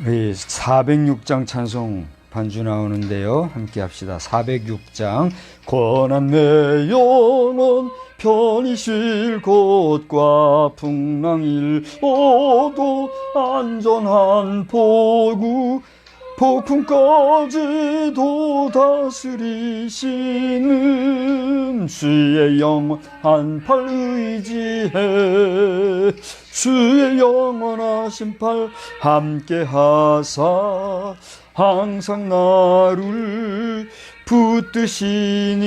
우리 406장 찬송 반주 나오는데요. 함께 합시다. 406장. 권한 내 영혼 편히 쉴 곳과 풍랑일어도 안전한 포구 폭풍까지도 다스리시는 주의 영원한 팔 의지해 주의 영원하신 팔 함께 하사 항상 나를 붙드시니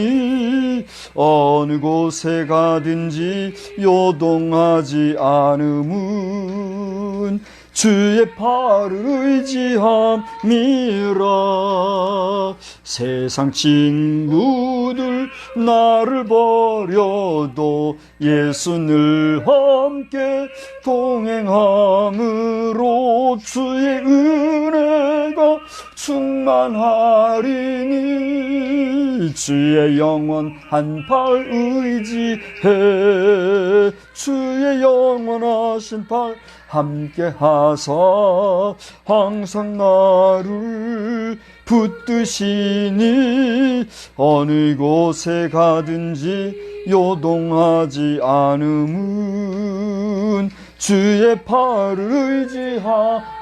어느 곳에 가든지 요동하지 않음은 주의 팔을 의지함이라. 세상 친구들 나를 버려도 예수 늘 함께 동행함으로 주의 은혜가 충만하리니 주의 영원한 팔 의지해 주의 영원하신 팔 함께 하사 항상 나를 붙드시니 어느 곳에 가든지 요동하지 않음은 주의 팔을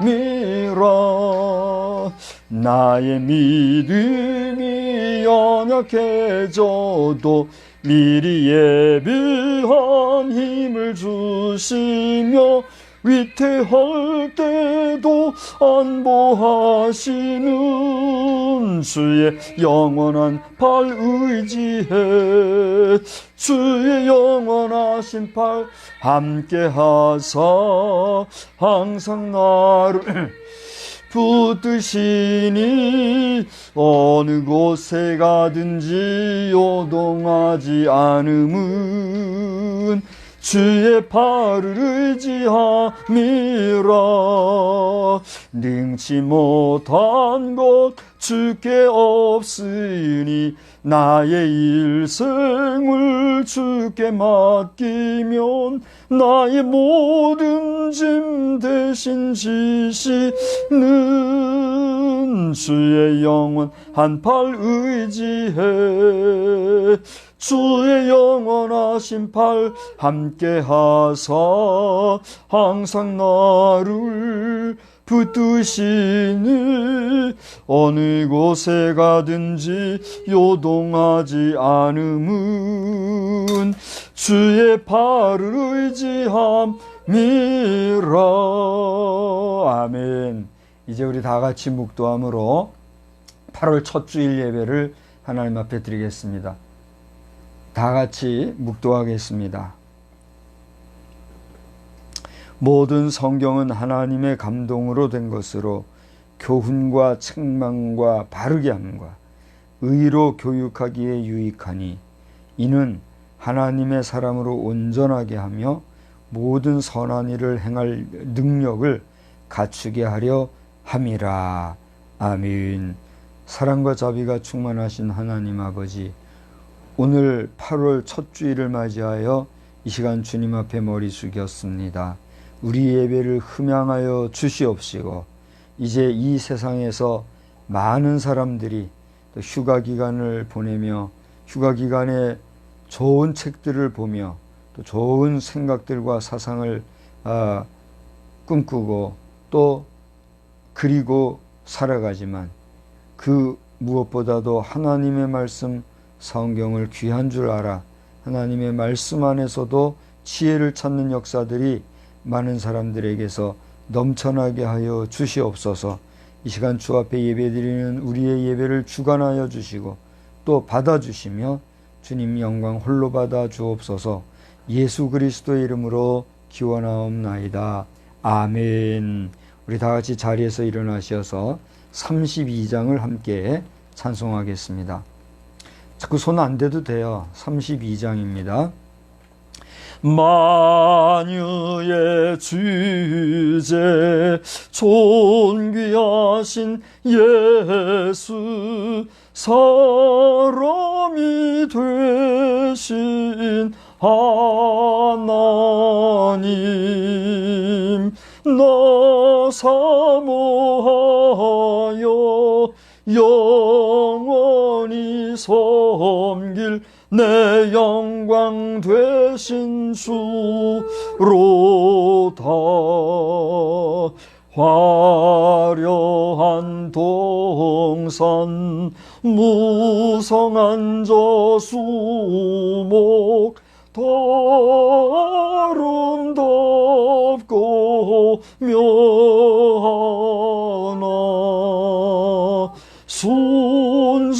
의지함이라. 나의 믿음이 연약해져도 미리 예비한 힘을 주시며 위태할 때도 안보하시는 주의 영원한 팔 의지해 주의 영원하신 팔 함께 하사 항상 나를 붙드시니 어느 곳에 가든지 요동하지 않음은 주의 팔을 의지함이라. 능치 못한 것 주께 없으니 나의 일생을 주께 맡기면 나의 모든 짐 대신 지시는 주의 영원한 팔 의지해 주의 영원하신 팔 함께 하사 항상 나를 붙드시니 어느 곳에 가든지 요동하지 않음은 주의 팔을 의지함이라. 아멘. 이제 우리 다 같이 묵도함으로 8월 첫 주일 예배를 하나님 앞에 드리겠습니다. 다 같이 묵도하겠습니다. 모든 성경은 하나님의 감동으로 된 것으로 교훈과 책망과 바르게 함과 의로 교육하기에 유익하니 이는 하나님의 사람으로 온전하게 하며 모든 선한 일을 행할 능력을 갖추게 하려 함이라. 아멘. 사랑과 자비가 충만하신 하나님 아버지, 오늘 8월 첫 주일을 맞이하여 이 시간 주님 앞에 머리 숙였습니다. 우리 예배를 흠양하여 주시옵시고 이제 이 세상에서 많은 사람들이 또 휴가 기간을 보내며 휴가 기간에 좋은 책들을 보며 또 좋은 생각들과 사상을 꿈꾸고 또 그리고 살아가지만 그 무엇보다도 하나님의 말씀 성경을 귀한 줄 알아 하나님의 말씀 안에서도 지혜를 찾는 역사들이 많은 사람들에게서 넘쳐나게 하여 주시옵소서. 이 시간 주 앞에 예배드리는 우리의 예배를 주관하여 주시고 또 받아주시며 주님 영광 홀로 받아 주옵소서. 예수 그리스도의 이름으로 기원하옵나이다. 아멘. 우리 다 같이 자리에서 일어나셔서 32장을 함께 찬송하겠습니다. 자꾸 손 안 대도 돼요. 32장입니다. 만유의 주제 존귀하신 예수 사람이 되신 하나님 나 사모하는 내 영광 되신 주로다. 화려한 동산 무성한 저수목 더 아름답고 묘하나 순전한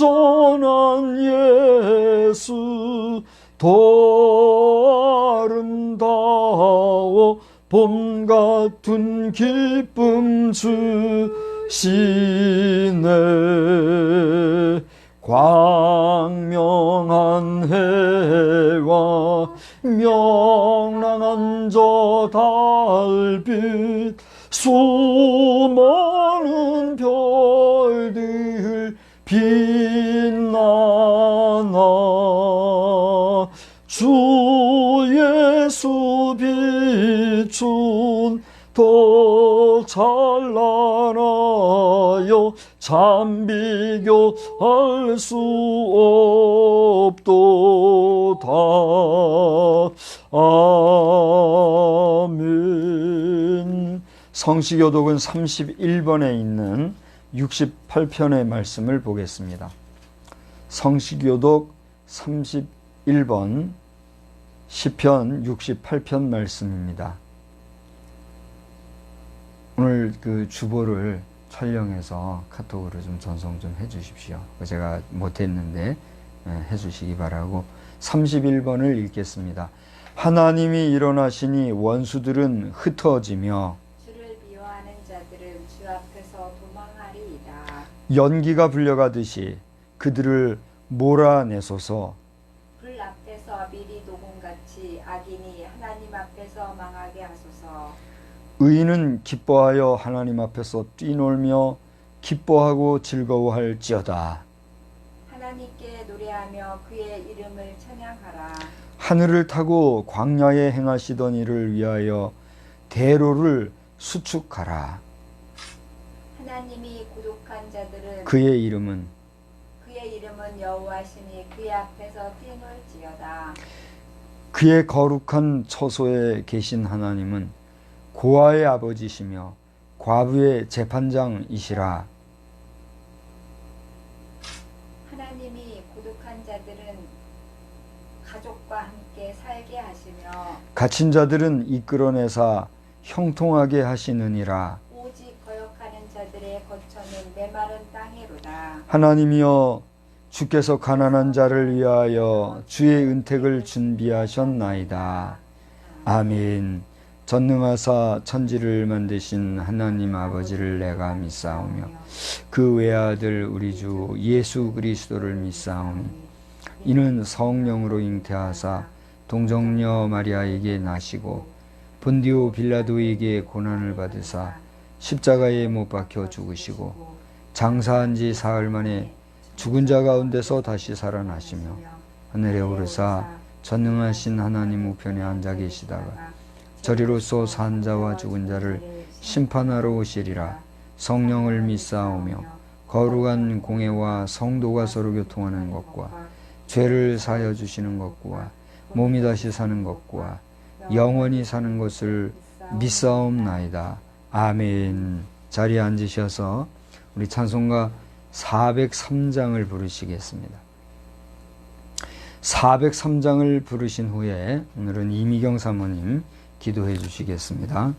예수 더 아름다워 봄 같은 기쁨 주시네. 광명한 해와 명랑한 저 달빛 수많은 별들 빛나나 주 예수 비춘 더 찬란하여 참 비교할 수 없도다. 아멘. 성시교독은 31번에 있는 68편의 말씀을 보겠습니다. 성시교독 31번 시편 68편 말씀입니다. 오늘 그 주보를 촬영해서 카톡으로 좀 전송 좀 해주십시오. 제가 못했는데 해주시기 바라고 31번을 읽겠습니다. 하나님이 일어나시니 원수들은 흩어지며 주를 미워하는 자들은 주 앞에서 도망하리이다. 연기가 불려가듯이 그들을 몰아내소서. 불 앞에서 미리 녹음같이 악인이 하나님 앞에서 망하게 하소서. 의인은 기뻐하여 하나님 앞에서 뛰놀며 기뻐하고 즐거워할지어다. 하나님께 노래하며 그의 이름을 찬양하라. 하늘을 타고 광야에 행하시던 일을 위하여 대로를 수축하라. 하나님이 고독한 자들은 그의 이름은 여호와시니 그의 앞에서 뛰놀지어다. 그의 거룩한 처소에 계신 하나님은 고아의 아버지시며 과부의 재판장이시라. 하나님이 고독한 자들은 가족과 함께 살게 하시며 갇힌 자들은 이끌어내사 형통하게 하시느니라. 오직 거역하는 자들의 거처는 메마른 땅이로다. 하나님이여 주께서 가난한 자를 위하여 주의 은택을 준비하셨나이다. 아멘. 전능하사 천지를 만드신 하나님 아버지를 내가 믿사오며 그 외아들 우리 주 예수 그리스도를 믿사오니 이는 성령으로 잉태하사 동정녀 마리아에게 나시고 본디오 빌라도에게 고난을 받으사 십자가에 못 박혀 죽으시고 장사한 지 사흘 만에 죽은 자 가운데서 다시 살아나시며 하늘에 오르사 전능하신 하나님 우편에 앉아 계시다가 저리로서 산 자와 죽은 자를 심판하러 오시리라. 성령을 믿사오며 거룩한 공회와 성도가 서로 교통하는 것과 죄를 사하여 주시는 것과 몸이 다시 사는 것과 영원히 사는 것을 믿사옵나이다. 아멘. 자리에 앉으셔서 우리 찬송가 403장을 부르시겠습니다. 403장을 부르신 후에 오늘은 이미경 사모님 기도해 주시겠습니다.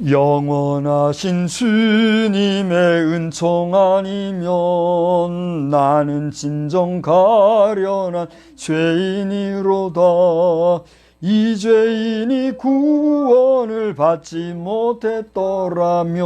영원하신 주님의 은총 아니면 나는 진정 가련한 죄인이로다. 이 죄인이 구원을 받지 못했더라면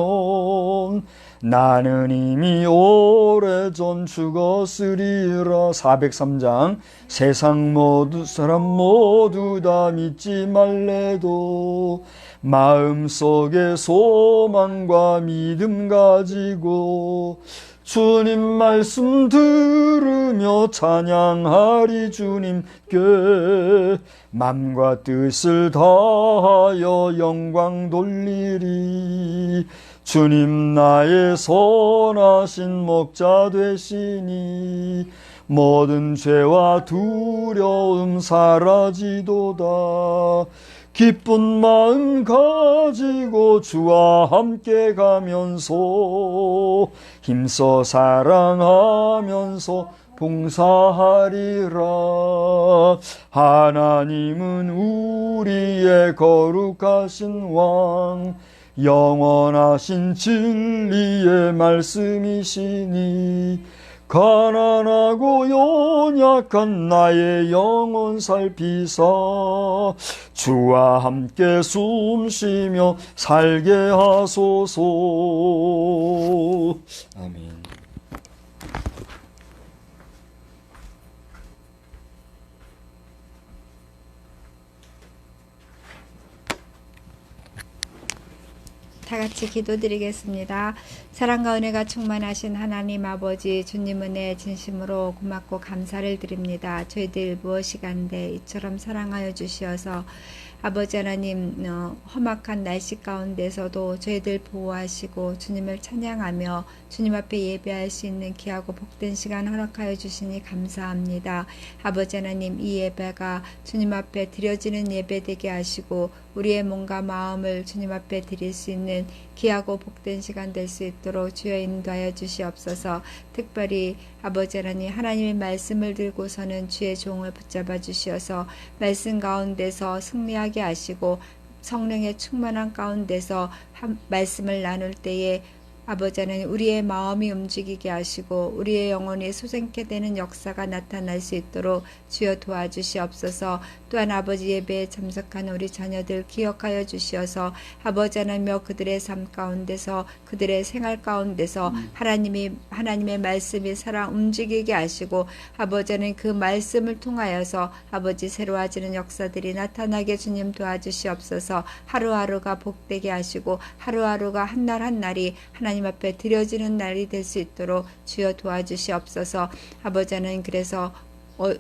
나는 이미 오래전 죽었으리라. 403장 세상 모두 사람 모두 다 믿지 말래도 마음속에 소망과 믿음 가지고 주님 말씀 들으며 찬양하리. 주님께 맘과 뜻을 다하여 영광 돌리리. 주님 나의 선하신 목자 되시니 모든 죄와 두려움 사라지도다. 기쁜 마음 가지고 주와 함께 가면서 힘써 사랑하면서 봉사하리라. 하나님은 우리의 거룩하신 왕, 영원하신 진리의 말씀이시니 가난하고 연약한 나의 영혼 살피사 주와 함께 숨쉬며 살게 하소서. 아멘. 다 같이 기도드리겠습니다. 사랑과 은혜가 충만하신 하나님 아버지, 주님 은혜 진심으로 고맙고 감사를 드립니다. 저희들 무엇이간데 이처럼 사랑하여 주시어서 아버지 하나님, 험악한 날씨 가운데서도 저희들 보호하시고 주님을 찬양하며 주님 앞에 예배할 수 있는 귀하고 복된 시간 허락하여 주시니 감사합니다. 아버지 하나님, 이 예배가 주님 앞에 드려지는 예배 되게 하시고 우리의 몸과 마음을 주님 앞에 드릴 수 있는 귀하고 복된 시간 될 수 있도록 주여 인도하여 주시옵소서. 특별히 아버지 하나님, 하나님의 말씀을 들고서는 주의 종을 붙잡아 주시어서 말씀 가운데서 승리하게 하시고 성령의 충만한 가운데서 말씀을 나눌 때에 아버지 하나님, 우리의 마음이 움직이게 하시고 우리의 영혼이 소생케 되는 역사가 나타날 수 있도록 주여 도와주시옵소서. 또한 아버지 예배에 참석한 우리 자녀들 기억하여 주시어서 아버지 하나님여 그들의 삶 가운데서 그들의 생활 가운데서 하나님의 말씀이 살아 움직이게 하시고 아버지 하나님 그 말씀을 통하여서 아버지 새로워지는 역사들이 나타나게 주님 도와주시옵소서. 하루하루가 복되게 하시고 하루하루가 한날 한날이 하나님 앞에 드려지는 날이 될 수 있도록 주여 도와주시옵소서. 아버지 하나님, 그래서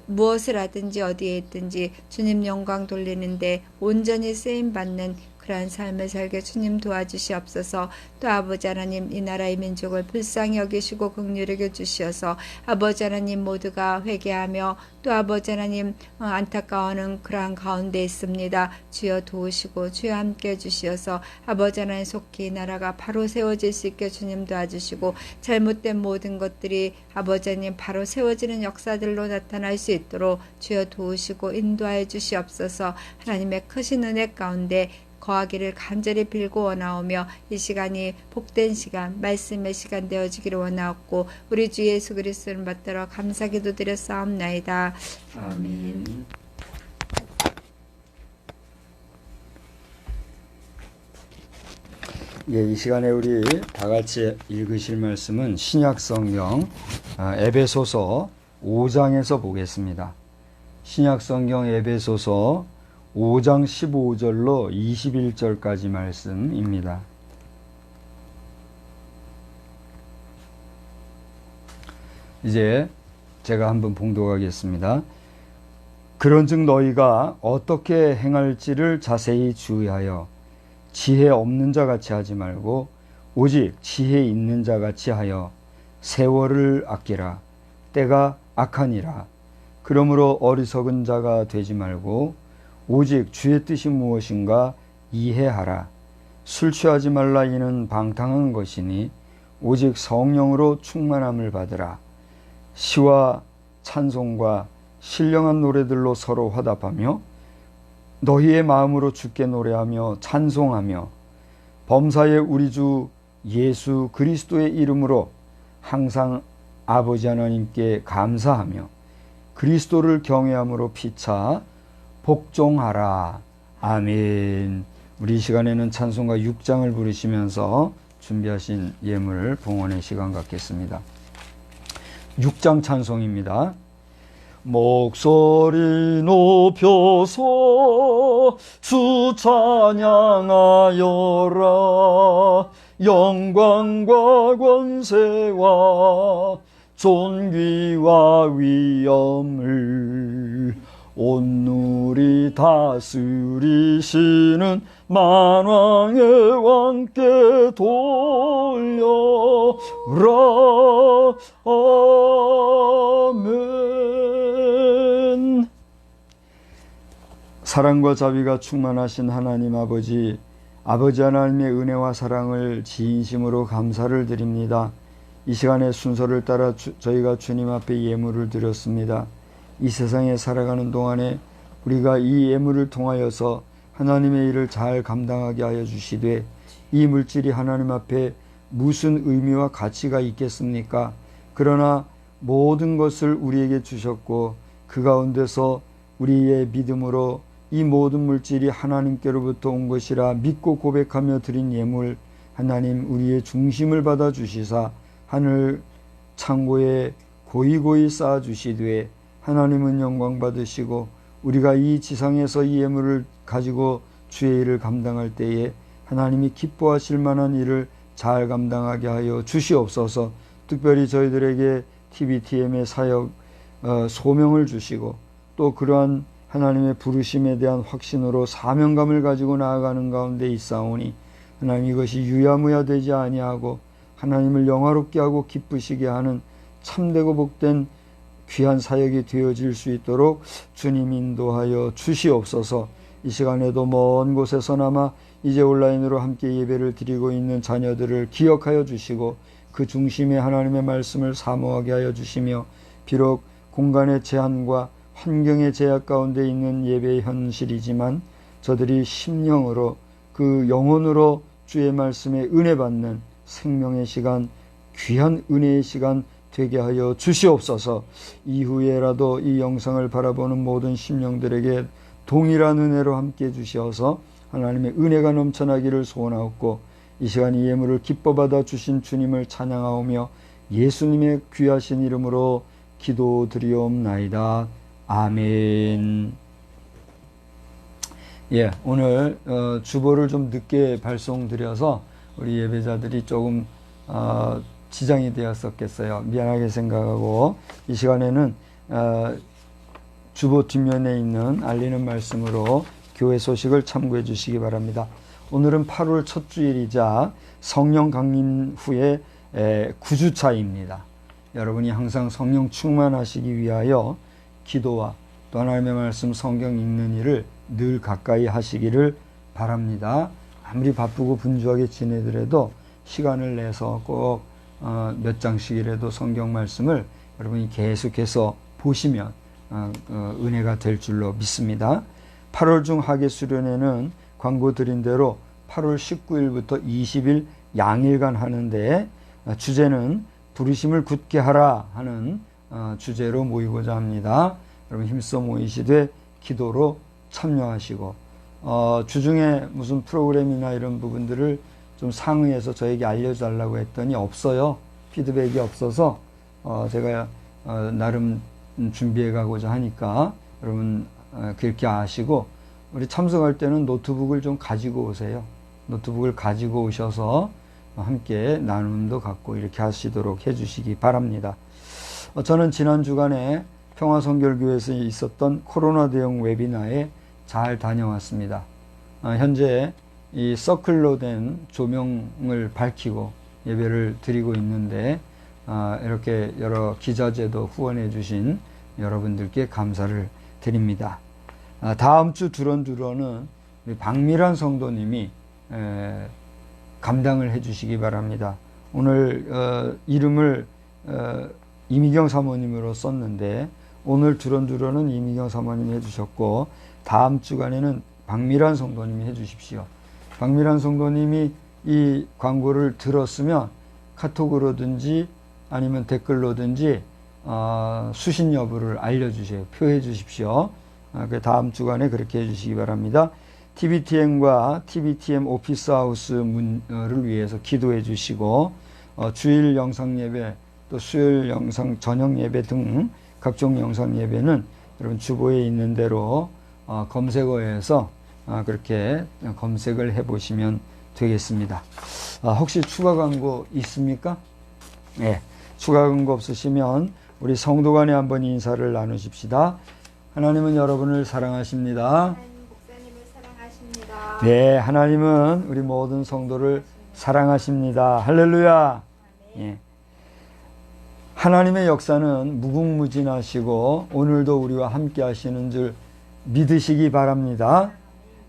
무엇을 하든지 어디에 있든지 주님 영광 돌리는데 온전히 쓰임받는 그러한 삶을 살게 주님 도와주시옵소서. 또 아버지 하나님, 이 나라의 민족을 불쌍히 여기시고 긍휼히 여겨주시어서 아버지 하나님 모두가 회개하며 또 아버지 하나님 안타까워하는 그러한 가운데 있습니다. 주여 도우시고 주여 함께 해주시어서 아버지 하나님 속히 이 나라가 바로 세워질 수 있게 주님 도와주시고 잘못된 모든 것들이 아버지 하나님 바로 세워지는 역사들로 나타날 수 있도록 주여 도우시고 인도하여 주시옵소서. 하나님의 크신 은혜 가운데 거하기를 간절히 빌고 원하오며 이 시간이 복된 시간, 말씀의 시간 되어지기를 원하옵고 우리 주 예수 그리스도를 받들어 감사 기도드려 싸움나이다. 아멘. 예, 이 시간에 우리 다 같이 읽으실 말씀은 신약 성경 에베소서 5장에서 보겠습니다. 신약 성경 에베소서 5장 15절로 21절까지 말씀입니다. 이제 제가 한번 봉독하겠습니다. 그런즉 너희가 어떻게 행할지를 자세히 주의하여 지혜 없는 자 같이 하지 말고 오직 지혜 있는 자 같이 하여 세월을 아끼라. 때가 악하니라. 그러므로 어리석은 자가 되지 말고 오직 주의 뜻이 무엇인가 이해하라. 술 취하지 말라. 이는 방탕한 것이니 오직 성령으로 충만함을 받으라. 시와 찬송과 신령한 노래들로 서로 화답하며 너희의 마음으로 주께 노래하며 찬송하며 범사의 우리 주 예수 그리스도의 이름으로 항상 아버지 하나님께 감사하며 그리스도를 경외함으로 피차 복종하라. 아멘. 우리 시간에는 찬송가 6장을 부르시면서 준비하신 예물 봉헌의 시간 갖겠습니다. 6장 찬송입니다. 목소리 높여서 주 찬양하여라. 영광과 권세와 존귀와 위엄을 온누리 다스리시는 만왕의 왕께 돌려라. 아멘. 사랑과 자비가 충만하신 하나님 아버지, 아버지 하나님의 은혜와 사랑을 진심으로 감사를 드립니다. 이 시간에 순서를 따라 저희가 주님 앞에 예물을 드렸습니다. 이 세상에 살아가는 동안에 우리가 이 예물을 통하여서 하나님의 일을 잘 감당하게 하여 주시되, 이 물질이 하나님 앞에 무슨 의미와 가치가 있겠습니까? 그러나 모든 것을 우리에게 주셨고 그 가운데서 우리의 믿음으로 이 모든 물질이 하나님께로부터 온 것이라 믿고 고백하며 드린 예물, 하나님 우리의 중심을 받아 주시사 하늘 창고에 고이고이 쌓아 주시되, 하나님은 영광 받으시고 우리가 이 지상에서 이 예물을 가지고 주의 일을 감당할 때에 하나님이 기뻐하실 만한 일을 잘 감당하게 하여 주시옵소서. 특별히 저희들에게 TBTM의 사역 소명을 주시고, 또 그러한 하나님의 부르심에 대한 확신으로 사명감을 가지고 나아가는 가운데 있사오니, 하나님 이것이 유야무야 되지 아니하고 하나님을 영화롭게 하고 기쁘시게 하는 참되고 복된 귀한 사역이 되어질 수 있도록 주님 인도하여 주시옵소서. 이 시간에도 먼 곳에서나마 이제 온라인으로 함께 예배를 드리고 있는 자녀들을 기억하여 주시고, 그 중심에 하나님의 말씀을 사모하게 하여 주시며, 비록 공간의 제한과 환경의 제약 가운데 있는 예배의 현실이지만 저들이 심령으로 그 영혼으로 주의 말씀에 은혜 받는 생명의 시간, 귀한 은혜의 시간 되게 하여 주시옵소서. 이후에라도 이 영상을 바라보는 모든 심령들에게 동일한 은혜로 함께 해주셔서 하나님의 은혜가 넘쳐나기를 소원하옵고, 이 시간 이 예물을 기뻐 받아 주신 주님을 찬양하오며 예수님의 귀하신 이름으로 기도드리옵나이다. 아멘. 예, 오늘 주보를 좀 늦게 발송드려서 우리 예배자들이 조금 지장이 되었었겠어요. 미안하게 생각하고, 이 시간에는 주보 뒷면에 있는 알리는 말씀으로 교회 소식을 참고해 주시기 바랍니다. 오늘은 8월 첫 주일이자 성령 강림 후에 9주차입니다. 여러분이 항상 성령 충만하시기 위하여 기도와 또 하나님의 말씀 성경 읽는 일을 늘 가까이 하시기를 바랍니다. 아무리 바쁘고 분주하게 지내더라도 시간을 내서 꼭 몇 장씩이라도 성경 말씀을 여러분이 계속해서 보시면 은혜가 될 줄로 믿습니다. 8월 중 하계 수련회는 광고 드린 대로 8월 19일부터 20일 양일간 하는데, 주제는 부르심을 굳게 하라 하는 주제로 모이고자 합니다. 여러분 힘써 모이시되 기도로 참여하시고, 주중에 무슨 프로그램이나 이런 부분들을 좀 상의해서 저에게 알려달라고 했더니 없어요. 피드백이 없어서 제가 나름 준비해 가고자 하니까 여러분 그렇게 아시고, 우리 참석할 때는 노트북을 좀 가지고 오세요. 노트북을 가지고 오셔서 함께 나눔도 갖고 이렇게 하시도록 해주시기 바랍니다. 저는 지난 주간에 평화성결교회에서 있었던 코로나 대응 웨비나에 잘 다녀왔습니다. 현재 이 서클로 된 조명을 밝히고 예배를 드리고 있는데, 이렇게 여러 기자재도 후원해 주신 여러분들께 감사를 드립니다. 다음 주 두런두런은 우리 박미란 성도님이 감당을 해 주시기 바랍니다. 오늘 이름을 이미경 사모님으로 썼는데, 오늘 두런두런은 이미경 사모님이 해주셨고, 다음 주간에는 박미란 성도님이 해주십시오. 박미란 성도님이 이 광고를 들었으면 카톡으로든지 아니면 댓글로든지 수신 여부를 알려주세요. 표해 주십시오. 다음 주간에 그렇게 해주시기 바랍니다. TBTM과 TBTM 오피스 하우스를 위해서 기도해 주시고, 주일 영상 예배 또 수요일 영상 저녁 예배 등 각종 영상 예배는 여러분 주보에 있는 대로 검색어에서 그렇게 검색을 해 보시면 되겠습니다. 혹시 추가 광고 있습니까? 네, 추가 광고 없으시면 우리 성도 간에 한번 인사를 나누십시다. 하나님은 여러분을 사랑하십니다. 목사님을 사랑하십니다. 네, 하나님은 우리 모든 성도를 사랑하십니다. 할렐루야. 예. 하나님의 역사는 무궁무진하시고 오늘도 우리와 함께 하시는 줄 믿으시기 바랍니다.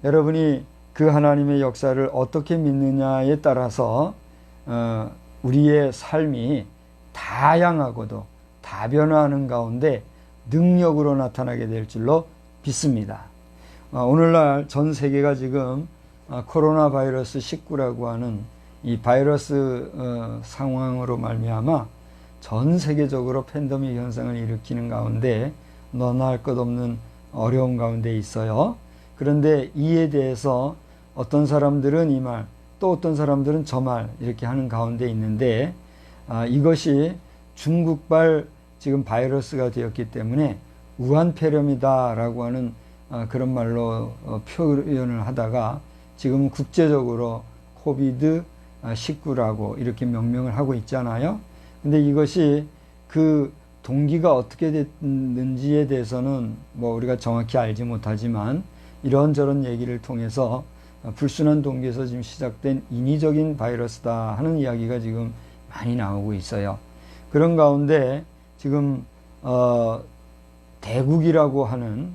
여러분이 그 하나님의 역사를 어떻게 믿느냐에 따라서 우리의 삶이 다양하고도 다변화하는 가운데 능력으로 나타나게 될 줄로 믿습니다. 오늘날 전 세계가 지금 코로나 바이러스 19라고 하는 이 바이러스 상황으로 말미암아 전 세계적으로 팬데믹 현상을 일으키는 가운데 너나 할 것 없는 어려움 가운데 있어요. 그런데 이에 대해서 어떤 사람들은 이 말, 또 어떤 사람들은 저 말 이렇게 하는 가운데 있는데 이것이 중국발 지금 바이러스가 되었기 때문에 우한폐렴이다라고 하는 그런 말로 표현을 하다가 지금 국제적으로 코비드 19라고 이렇게 명명을 하고 있잖아요. 근데 이것이 그 동기가 어떻게 됐는지에 대해서는 뭐 우리가 정확히 알지 못하지만 이런저런 얘기를 통해서 불순한 동기에서 지금 시작된 인위적인 바이러스다 하는 이야기가 지금 많이 나오고 있어요. 그런 가운데 지금 대국이라고 하는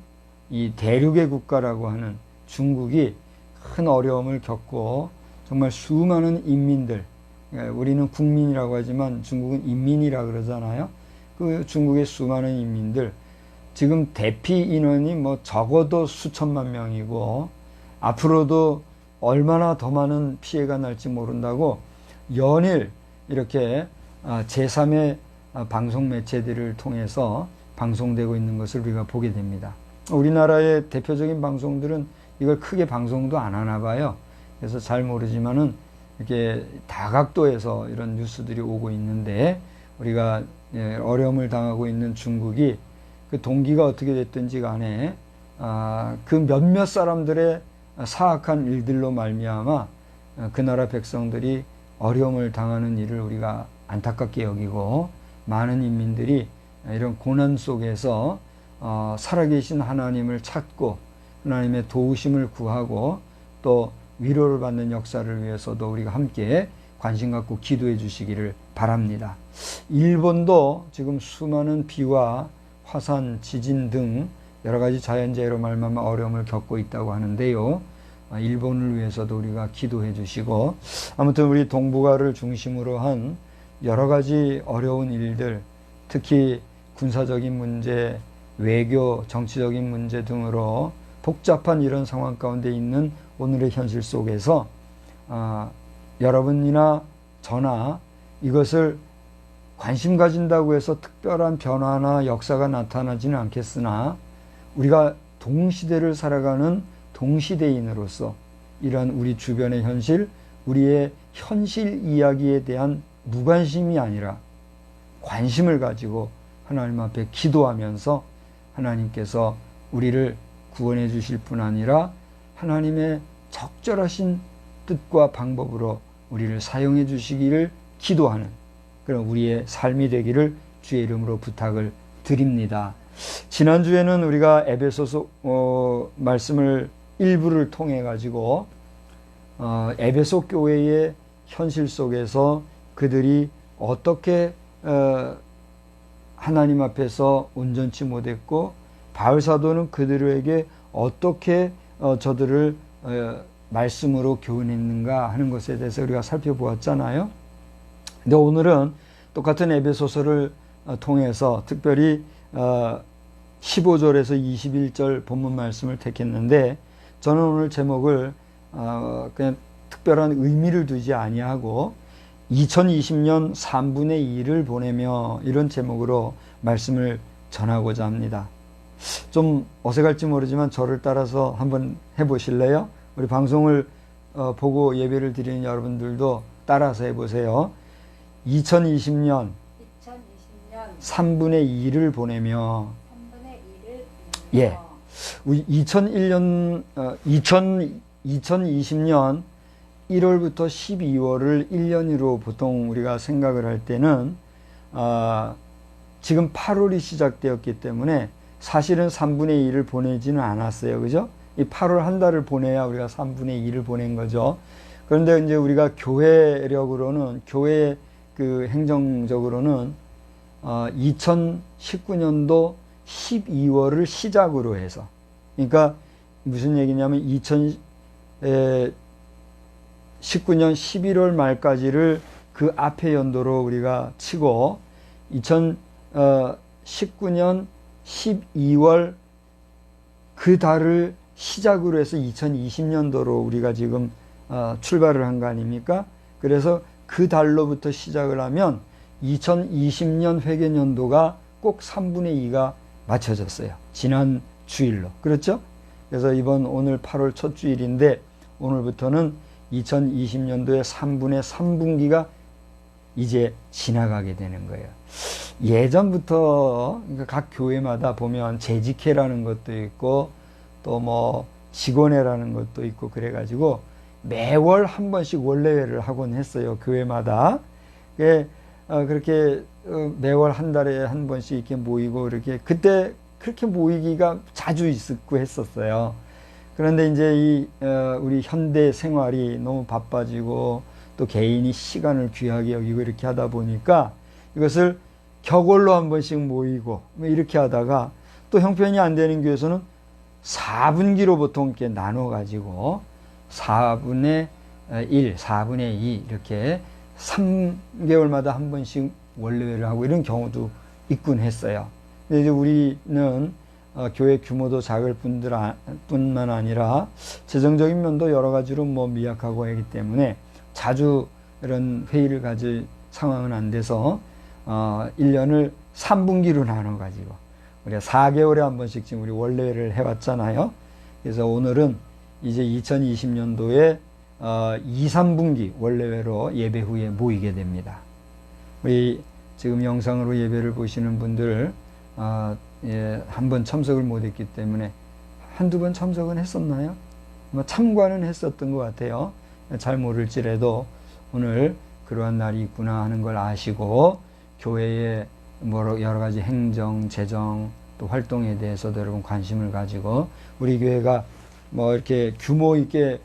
이 대륙의 국가라고 하는 중국이 큰 어려움을 겪고 정말 수많은 인민들, 우리는 국민이라고 하지만 중국은 인민이라 그러잖아요. 그 중국의 수많은 인민들, 지금 대피 인원이 뭐 적어도 수천만 명이고 앞으로도 얼마나 더 많은 피해가 날지 모른다고 연일 이렇게 제3의 방송 매체들을 통해서 방송되고 있는 것을 우리가 보게 됩니다. 우리나라의 대표적인 방송들은 이걸 크게 방송도 안 하나 봐요. 그래서 잘 모르지만은 이렇게 다각도에서 이런 뉴스들이 오고 있는데 우리가 어려움을 당하고 있는 중국이 그 동기가 어떻게 됐든지 간에 그 몇몇 사람들의 사악한 일들로 말미암아 그 나라 백성들이 어려움을 당하는 일을 우리가 안타깝게 여기고 많은 인민들이 이런 고난 속에서 살아계신 하나님을 찾고 하나님의 도우심을 구하고 또 위로를 받는 역사를 위해서도 우리가 함께 관심 갖고 기도해 주시기를 바랍니다. 일본도 지금 수많은 비와 화산, 지진 등 여러 가지 자연재해로 말미암아 어려움을 겪고 있다고 하는데요. 일본을 위해서도 우리가 기도해 주시고 아무튼 우리 동북아를 중심으로 한 여러 가지 어려운 일들, 특히 군사적인 문제, 외교, 정치적인 문제 등으로 복잡한 이런 상황 가운데 있는 오늘의 현실 속에서 여러분이나 저나 이것을 관심 가진다고 해서 특별한 변화나 역사가 나타나지는 않겠으나 우리가 동시대를 살아가는 동시대인으로서 이러한 우리 주변의 현실, 우리의 현실 이야기에 대한 무관심이 아니라 관심을 가지고 하나님 앞에 기도하면서 하나님께서 우리를 구원해 주실 뿐 아니라 하나님의 적절하신 뜻과 방법으로 우리를 사용해 주시기를 기도하는 그런 우리의 삶이 되기를 주의 이름으로 부탁을 드립니다. 지난주에는 우리가 에베소서 말씀을 일부를 통해 가지고 에베소 교회의 현실 속에서 그들이 어떻게 하나님 앞에서 온전치 못했고 바울 사도는 그들에게 어떻게 저들을 말씀으로 교훈했는가 하는 것에 대해서 우리가 살펴보았잖아요. 근데 오늘은 똑같은 에베소서를 통해서 특별히 15절에서 21절 본문 말씀을 택했는데 저는 오늘 제목을 그냥 특별한 의미를 두지 아니하고 2020년 3분의 2를 보내며 이런 제목으로 말씀을 전하고자 합니다. 좀 어색할지 모르지만 저를 따라서 한번 해보실래요? 우리 방송을 보고 예배를 드리는 여러분들도 따라서 해보세요. 2020년 3분의 2를 보내며 2020년 1월부터 12월을 1년으로 보통 우리가 생각을 할 때는 지금 8월이 시작되었기 때문에 사실은 3분의 2를 보내지는 않았어요. 그죠? 이 8월 한 달을 보내야 우리가 3분의 2를 보낸 거죠. 그런데 이제 우리가 교회력으로는, 교회 그 행정적으로는 2019년도 12월을 시작으로 해서 그러니까 무슨 얘기냐면 2019년 11월 말까지를 그 앞에 연도로 우리가 치고 2019년 12월 그 달을 시작으로 해서 2020년도로 우리가 지금 출발을 한 거 아닙니까? 그래서 그 달로부터 시작을 하면 2020년 회계연도가 꼭 3분의 2가 맞춰졌어요. 지난 주일로. 그렇죠? 그래서 오늘 8월 첫 주일인데 오늘부터는 2020년도의 3분의 3분기가 이제 지나가게 되는 거예요. 예전부터 그러니까 각 교회마다 보면 재직회라는 것도 있고 또 뭐 직원회라는 것도 있고 그래가지고 매월 한 번씩 원래회를 하곤 했어요. 교회마다. 그렇게 매월 한 달에 한 번씩 이렇게 모이고 이렇게 그때 그렇게 모이기가 자주 있었고 했었어요. 그런데 이제 우리 현대 생활이 너무 바빠지고 또 개인이 시간을 귀하게 여기고 이렇게 하다 보니까 이것을 격월로 한 번씩 모이고 이렇게 하다가 또 형편이 안 되는 교회에서는 4분기로 보통 이렇게 나눠 가지고 4분의 1, 4분의 2 이렇게 3개월마다 한 번씩 원래회를 하고 이런 경우도 있곤 했어요. 근데 이제 우리는 교회 규모도 작을 뿐만 아니라 재정적인 면도 여러 가지로 미약하고 하기 때문에 자주 이런 회의를 가질 상황은 안 돼서 1년을 3분기로 나눠 가지고 우리가 4개월에 한 번씩 지금 우리 원래회를 해왔잖아요. 그래서 오늘은 이제 2020년도에 2, 3분기 원래회로 예배 후에 모이게 됩니다. 우리 지금 영상으로 예배를 보시는 분들 한번 참석을 못했기 때문에 한두 번 참석은 했었나요? 참관은 했었던 것 같아요. 잘 모를지라도 오늘 그러한 날이 있구나 하는 걸 아시고 교회의 여러 가지 행정, 재정 또 활동에 대해서도 여러분 관심을 가지고 우리 교회가 이렇게 규모 있게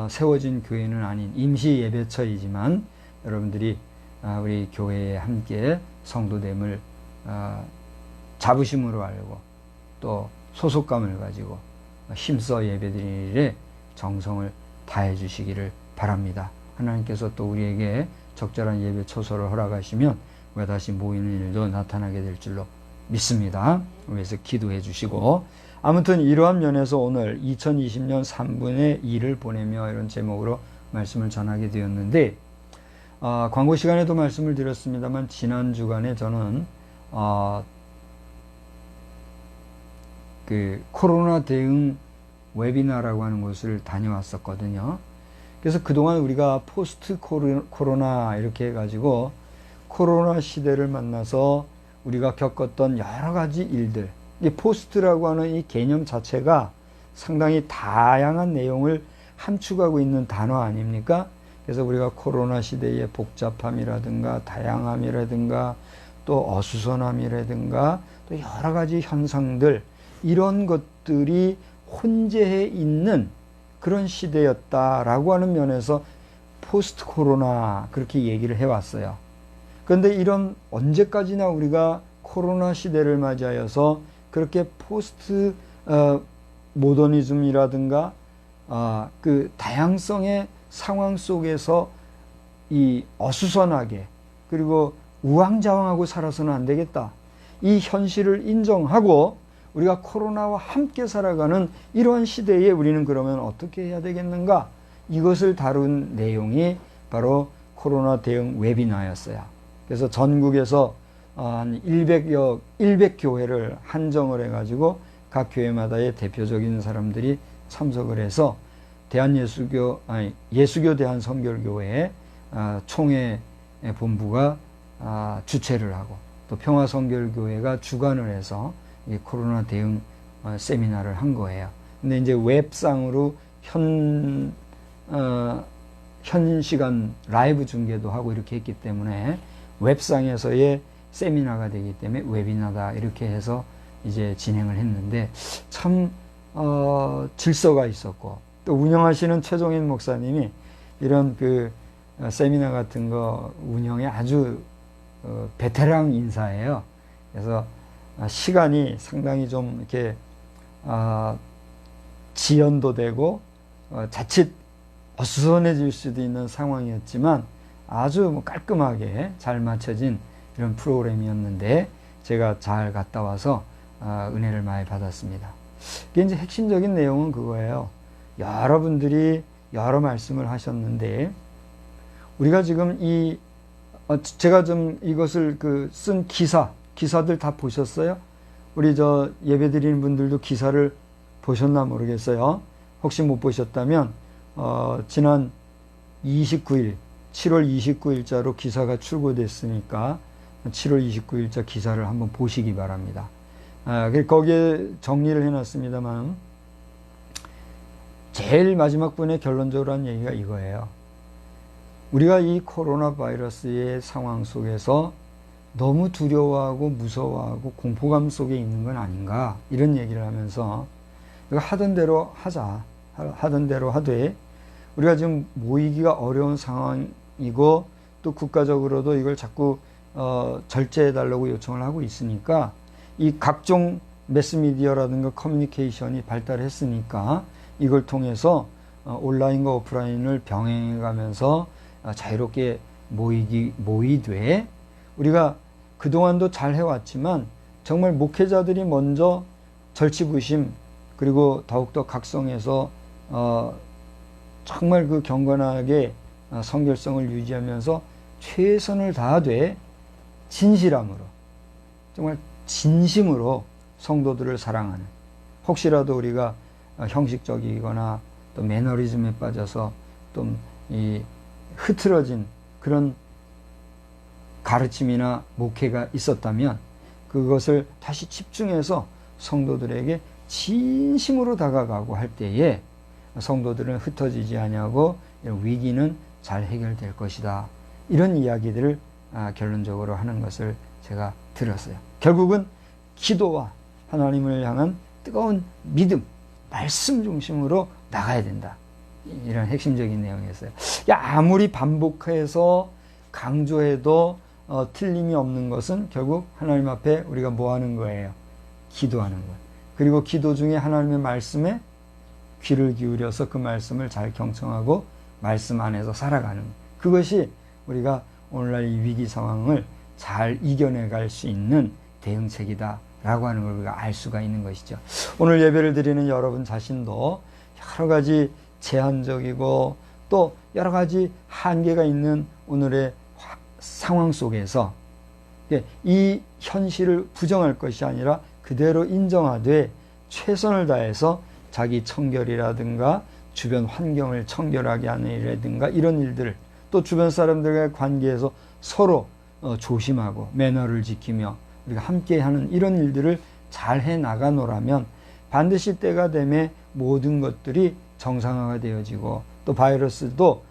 세워진 교회는 아닌 임시 예배처이지만 여러분들이 우리 교회에 함께 성도됨을 자부심으로 알고 또 소속감을 가지고 힘써 예배드리는 일에 정성을 다해 주시기를 바랍니다. 하나님께서 또 우리에게 적절한 예배 초소를 허락하시면 우리가 다시 모이는 일도 나타나게 될 줄로 믿습니다. 그래서 기도해 주시고 아무튼 이러한 면에서 오늘 2020년 3분의 2를 보내며 이런 제목으로 말씀을 전하게 되었는데 광고 시간에도 말씀을 드렸습니다만 지난 주간에 저는 그 코로나 대응 웨비나라고 하는 곳을 다녀왔었거든요. 그래서 그동안 우리가 포스트 코로나 이렇게 해가지고 코로나 시대를 만나서 우리가 겪었던 여러 가지 일들, 이 포스트라고 하는 이 개념 자체가 상당히 다양한 내용을 함축하고 있는 단어 아닙니까? 그래서 우리가 코로나 시대의 복잡함이라든가 다양함이라든가 또 어수선함이라든가 또 여러 가지 현상들 이런 것들이 혼재해 있는 그런 시대였다라고 하는 면에서 포스트 코로나 그렇게 얘기를 해왔어요. 그런데 이런 언제까지나 우리가 코로나 시대를 맞이하여서 그렇게 포스트 모더니즘이라든가 그 다양성의 상황 속에서 이 어수선하게 그리고 우왕좌왕하고 살아서는 안 되겠다. 이 현실을 인정하고 우리가 코로나와 함께 살아가는 이러한 시대에 우리는 그러면 어떻게 해야 되겠는가? 이것을 다룬 내용이 바로 코로나 대응 웨비나였어요. 그래서 전국에서 한 100교회를 한정을 해가지고 각 교회마다의 대표적인 사람들이 참석을 해서 예수교 대한선결교회 총회 본부가 주최를 하고 또 평화선결교회가 주관을 해서 이 코로나 대응 세미나를 한 거예요. 근데 이제 웹상으로 현 시간 라이브 중계도 하고 이렇게 했기 때문에 웹상에서의 세미나가 되기 때문에 웨비나다 이렇게 해서 이제 진행을 했는데 참 질서가 있었고 또 운영하시는 최종인 목사님이 이런 그 세미나 같은 거 운영에 아주 베테랑 인사예요. 그래서 시간이 상당히 좀 이렇게 지연도 되고 자칫 어수선해질 수도 있는 상황이었지만 아주 뭐 깔끔하게 잘 맞춰진 이런 프로그램이었는데 제가 잘 갔다 와서 은혜를 많이 받았습니다. 이게 이제 핵심적인 내용은 그거예요. 여러분들이 여러 말씀을 하셨는데 우리가 지금 제가 좀 이것을 쓴 기사들 다 보셨어요? 우리 저 예배 드리는 분들도 기사를 보셨나 모르겠어요. 혹시 못 보셨다면 지난 29일 7월 29일자로 기사가 출고됐으니까 7월 29일자 기사를 한번 보시기 바랍니다. 거기에 정리를 해놨습니다만 제일 마지막 분에 결론적으로 한 얘기가 이거예요. 우리가 이 코로나 바이러스의 상황 속에서 너무 두려워하고 무서워하고 공포감 속에 있는 건 아닌가 이런 얘기를 하면서 하던 대로 하자, 하던 대로 하되 우리가 지금 모이기가 어려운 상황이고 또 국가적으로도 이걸 자꾸 절제해달라고 요청을 하고 있으니까 이 각종 매스미디어라든가 커뮤니케이션이 발달했으니까 이걸 통해서 온라인과 오프라인을 병행해가면서 자유롭게 모이되 우리가 그동안도 잘 해왔지만 정말 목회자들이 먼저 절치부심 그리고 더욱더 각성해서 정말 그 경건하게 성결성을 유지하면서 최선을 다하되 진실함으로 정말 진심으로 성도들을 사랑하는 혹시라도 우리가 형식적이거나 또 매너리즘에 빠져서 좀 흐트러진 그런 가르침이나 목회가 있었다면 그것을 다시 집중해서 성도들에게 진심으로 다가가고 할 때에 성도들은 흩어지지 아니하고 위기는 잘 해결될 것이다. 이런 이야기들을 결론적으로 하는 것을 제가 들었어요. 결국은 기도와 하나님을 향한 뜨거운 믿음, 말씀 중심으로 나가야 된다. 이런 핵심적인 내용이었어요. 아무리 반복해서 강조해도 틀림이 없는 것은 결국 하나님 앞에 우리가 뭐 하는 거예요? 기도하는 거예요. 그리고 기도 중에 하나님의 말씀에 귀를 기울여서 그 말씀을 잘 경청하고 말씀 안에서 살아가는 거예요. 그것이 우리가 오늘날 이 위기 상황을 잘 이겨내갈 수 있는 대응책이다 라고 하는 걸 우리가 알 수가 있는 것이죠. 오늘 예배를 드리는 여러분 자신도 여러 가지 제한적이고 또 여러 가지 한계가 있는 오늘의 상황 속에서 이 현실을 부정할 것이 아니라 그대로 인정하되 최선을 다해서 자기 청결이라든가 주변 환경을 청결하게 하는 일이라든가 이런 일들을 또 주변 사람들과의 관계에서 서로 조심하고 매너를 지키며 우리가 함께하는 이런 일들을 잘 해나가노라면 반드시 때가 되면 모든 것들이 정상화가 되어지고 또 바이러스도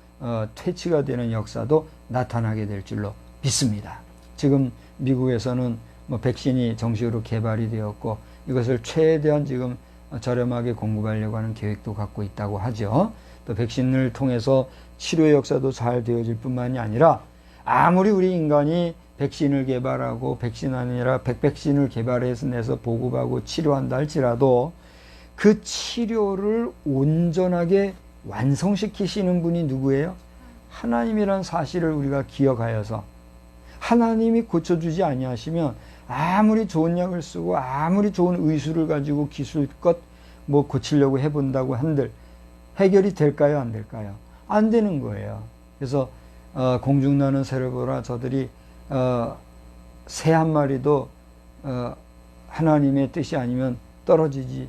퇴치가 되는 역사도 나타나게 될 줄로 믿습니다. 지금 미국에서는 백신이 정식으로 개발이 되었고 이것을 최대한 지금 저렴하게 공급하려고 하는 계획도 갖고 있다고 하죠. 또 백신을 통해서 치료의 역사도 잘 되어질 뿐만이 아니라 아무리 우리 인간이 백신을 개발하고 백신 아니라 백신을 개발해서 내서 보급하고 치료한다 할지라도 그 치료를 온전하게 완성시키시는 분이 누구예요? 하나님이란 사실을 우리가 기억하여서 하나님이 고쳐주지 아니하시면 아무리 좋은 약을 쓰고 아무리 좋은 의술을 가지고 기술껏 고치려고 해본다고 한들 해결이 될까요? 안 될까요? 안 되는 거예요. 그래서 공중나는 새를 보라 저들이 새 한 마리도 하나님의 뜻이 아니면 떨어지지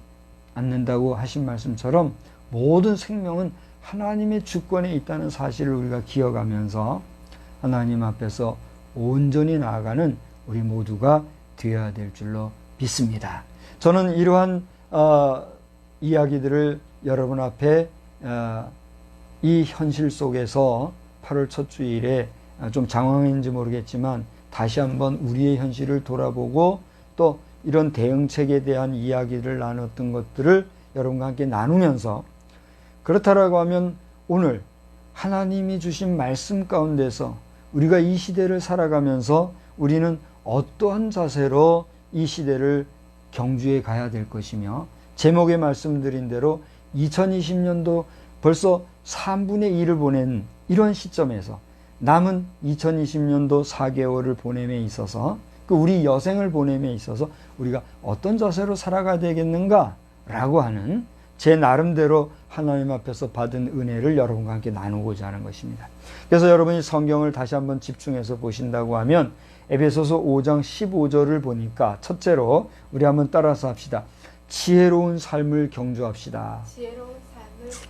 않는다고 하신 말씀처럼 모든 생명은 하나님의 주권에 있다는 사실을 우리가 기억하면서 하나님 앞에서 온전히 나아가는 우리 모두가 되어야 될 줄로 믿습니다. 저는 이러한 이야기들을 여러분 앞에 이 현실 속에서 8월 첫 주일에 좀 장황했는지 모르겠지만 다시 한번 우리의 현실을 돌아보고 또 이런 대응책에 대한 이야기를 나눴던 것들을 여러분과 함께 나누면서 그렇다라고 하면 오늘 하나님이 주신 말씀 가운데서 우리가 이 시대를 살아가면서 우리는 어떠한 자세로 이 시대를 경주해 가야 될 것이며 제목에 말씀드린 대로 2020년도 벌써 3분의 1을 보낸 이런 시점에서 남은 2020년도 4개월을 보냄에 있어서 그 우리 여생을 보냄에 있어서 우리가 어떤 자세로 살아가야 되겠는가 라고 하는 제 나름대로 하나님 앞에서 받은 은혜를 여러분과 함께 나누고자 하는 것입니다. 그래서 여러분이 성경을 다시 한번 집중해서 보신다고 하면 에베소서 5장 15절을 보니까 첫째로 우리 한번 따라서 합시다. 지혜로운 삶을 경주합시다. 지혜로운 삶을 경주합시다.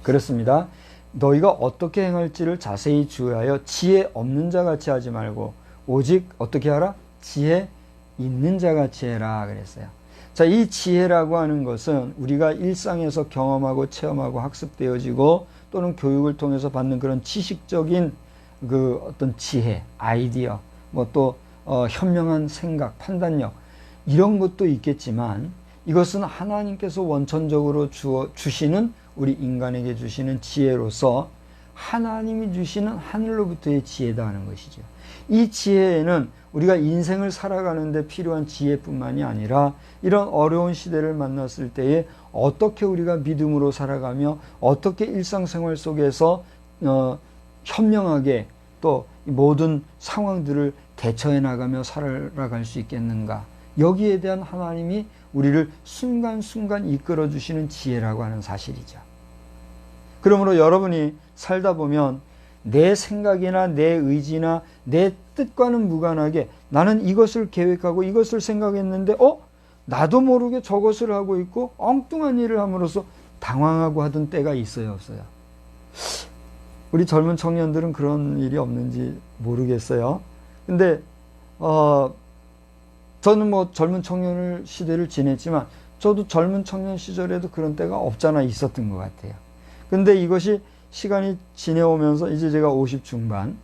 그렇습니다. 너희가 어떻게 행할지를 자세히 주의하여 지혜 없는 자 같이 하지 말고 오직 어떻게 하라? 지혜 있는 자 같이 해라 그랬어요. 자, 이 지혜라고 하는 것은 우리가 일상에서 경험하고 체험하고 학습되어지고 또는 교육을 통해서 받는 그런 지식적인 그 어떤 지혜, 아이디어, 뭐 또 현명한 생각, 판단력 이런 것도 있겠지만 이것은 하나님께서 원천적으로 주시는 우리 인간에게 주시는 지혜로서 하나님이 주시는 하늘로부터의 지혜다 하는 것이죠. 이 지혜에는 우리가 인생을 살아가는데 필요한 지혜뿐만이 아니라 이런 어려운 시대를 만났을 때에 어떻게 우리가 믿음으로 살아가며 어떻게 일상생활 속에서 현명하게 또 모든 상황들을 대처해 나가며 살아갈 수 있겠는가. 여기에 대한 하나님이 우리를 순간순간 이끌어 주시는 지혜라고 하는 사실이죠. 그러므로 여러분이 살다 보면 내 생각이나 내 의지나 내 뜻과는 무관하게 나는 이것을 계획하고 이것을 생각했는데 나도 모르게 저것을 하고 있고 엉뚱한 일을 함으로써 당황하고 하던 때가 있어요, 없어요? 우리 젊은 청년들은 그런 일이 없는지 모르겠어요. 근데 저는 뭐 젊은 청년 시대를 지냈지만 저도 젊은 청년 시절에도 그런 때가 없잖아 있었던 것 같아요. 근데 이것이 시간이 지내오면서 이제 제가 50 중반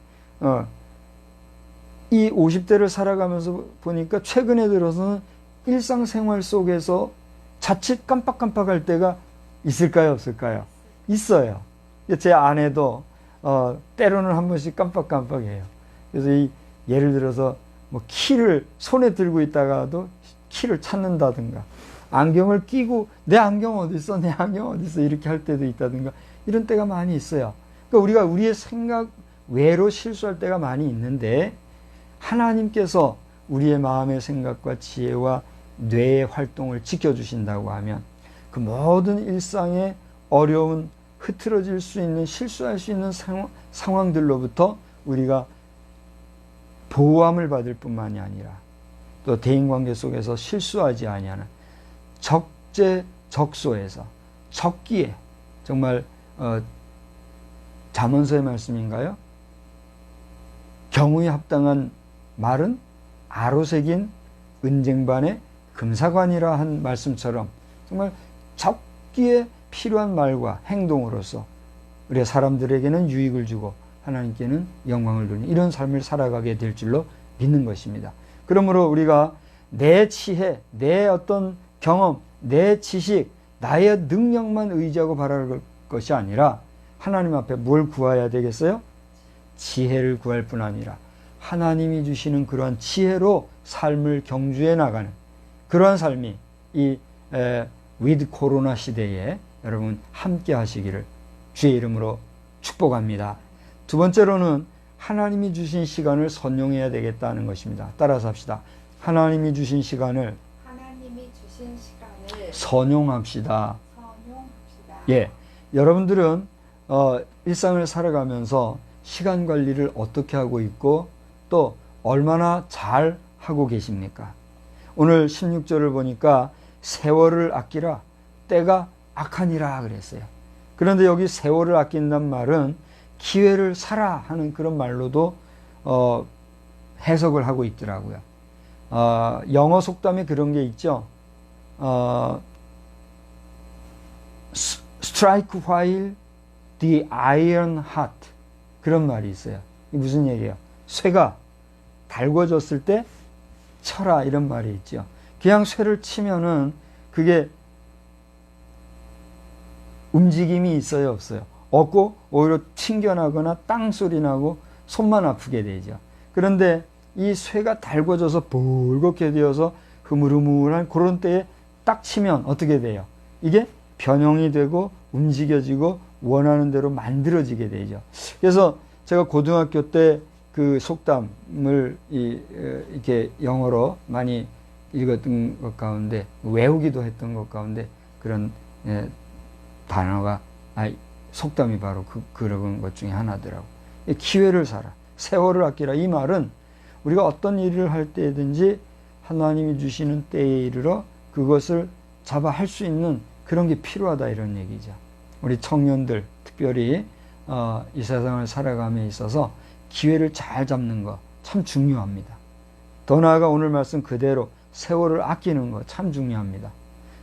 이 50대를 살아가면서 보니까 최근에 들어서는 일상생활 속에서 자칫 깜빡깜빡할 때가 있을까요, 없을까요? 있어요. 제 아내도 때로는 한 번씩 깜빡깜빡해요. 그래서 예를 들어서 뭐 키를 손에 들고 있다가도 키를 찾는다든가 안경을 끼고 내 안경 어디 있어? 내 안경 어디 있어? 이렇게 할 때도 있다든가 이런 때가 많이 있어요. 그러니까 우리가 우리의 생각 외로 실수할 때가 많이 있는데 하나님께서 우리의 마음의 생각과 지혜와 뇌의 활동을 지켜주신다고 하면 그 모든 일상의 어려운 흐트러질 수 있는 실수할 수 있는 상황들로부터 우리가 보호함을 받을 뿐만이 아니라 또 대인관계 속에서 실수하지 아니하는 적재적소에서 적기에 정말 잠언서의 말씀인가요? 경우에 합당한 말은 아로새긴 은쟁반의 금사관이라 한 말씀처럼 정말 적기에 필요한 말과 행동으로서 우리 사람들에게는 유익을 주고 하나님께는 영광을 돌리는 이런 삶을 살아가게 될 줄로 믿는 것입니다. 그러므로 우리가 내 지혜, 내 어떤 경험, 내 지식, 나의 능력만 의지하고 바라볼 것이 아니라 하나님 앞에 뭘 구해야 되겠어요? 지혜를 구할 뿐 아니라 하나님이 주시는 그러한 지혜로 삶을 경주해 나가는 그러한 삶이 이 위드 코로나 시대에 여러분 함께 하시기를 주의 이름으로 축복합니다. 두 번째로는 하나님이 주신 시간을 선용해야 되겠다는 것입니다. 따라서 합시다. 하나님이 주신 시간을 선용합시다. 예, 여러분들은 일상을 살아가면서 시간 관리를 어떻게 하고 있고 또 얼마나 잘 하고 계십니까? 오늘 16절을 보니까 세월을 아끼라 때가 악하니라 그랬어요. 그런데 여기 세월을 아낀다는 말은 기회를 사라 하는 그런 말로도 해석을 하고 있더라고요. 영어 속담에 그런 게 있죠. Strike while the iron hot 그런 말이 있어요. 이게 무슨 얘기예요? 쇠가 달궈졌을 때 쳐라 이런 말이 있죠. 그냥 쇠를 치면은 그게 움직임이 있어요, 없어요? 없고 오히려 튕겨나거나 땅 소리 나고 손만 아프게 되죠. 그런데 이 쇠가 달궈져서 붉게 되어서 흐물흐물한 그런 때에 딱 치면 어떻게 돼요? 이게 변형이 되고 움직여지고 원하는 대로 만들어지게 되죠. 그래서 제가 고등학교 때 그 속담을 이렇게 영어로 많이 읽었던 것 가운데, 외우기도 했던 것 가운데 그런 단어가, 속담이 바로 그런 것 중에 하나더라고. 기회를 살아, 세월을 아끼라. 이 말은 우리가 어떤 일을 할 때든지 하나님이 주시는 때에 이르러 그것을 잡아 할 수 있는 그런 게 필요하다, 이런 얘기죠. 우리 청년들 특별히 이 세상을 살아감에 있어서 기회를 잘 잡는 거 참 중요합니다. 더 나아가 오늘 말씀 그대로 세월을 아끼는 거 참 중요합니다.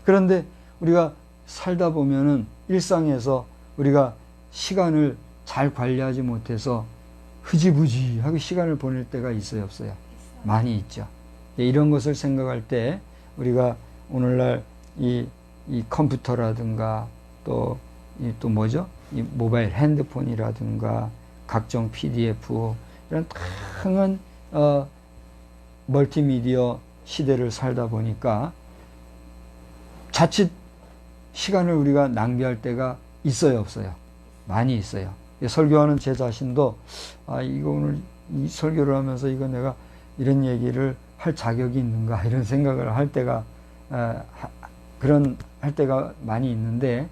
그런데 우리가 살다 보면은 일상에서 우리가 시간을 잘 관리하지 못해서 흐지부지하게 시간을 보낼 때가 있어요, 없어요? 많이 있죠. 이런 것을 생각할 때 우리가 오늘날 이 컴퓨터라든가 또 뭐죠? 이 모바일 핸드폰이라든가 각종 PDF 이런 다양한 멀티미디어 시대를 살다 보니까 자칫 시간을 우리가 낭비할 때가 있어요, 없어요? 많이 있어요. 설교하는 제 자신도 이거 오늘 이 설교를 하면서 이거 내가 이런 얘기를 할 자격이 있는가, 이런 생각을 할 때가 할 때가 많이 있는데,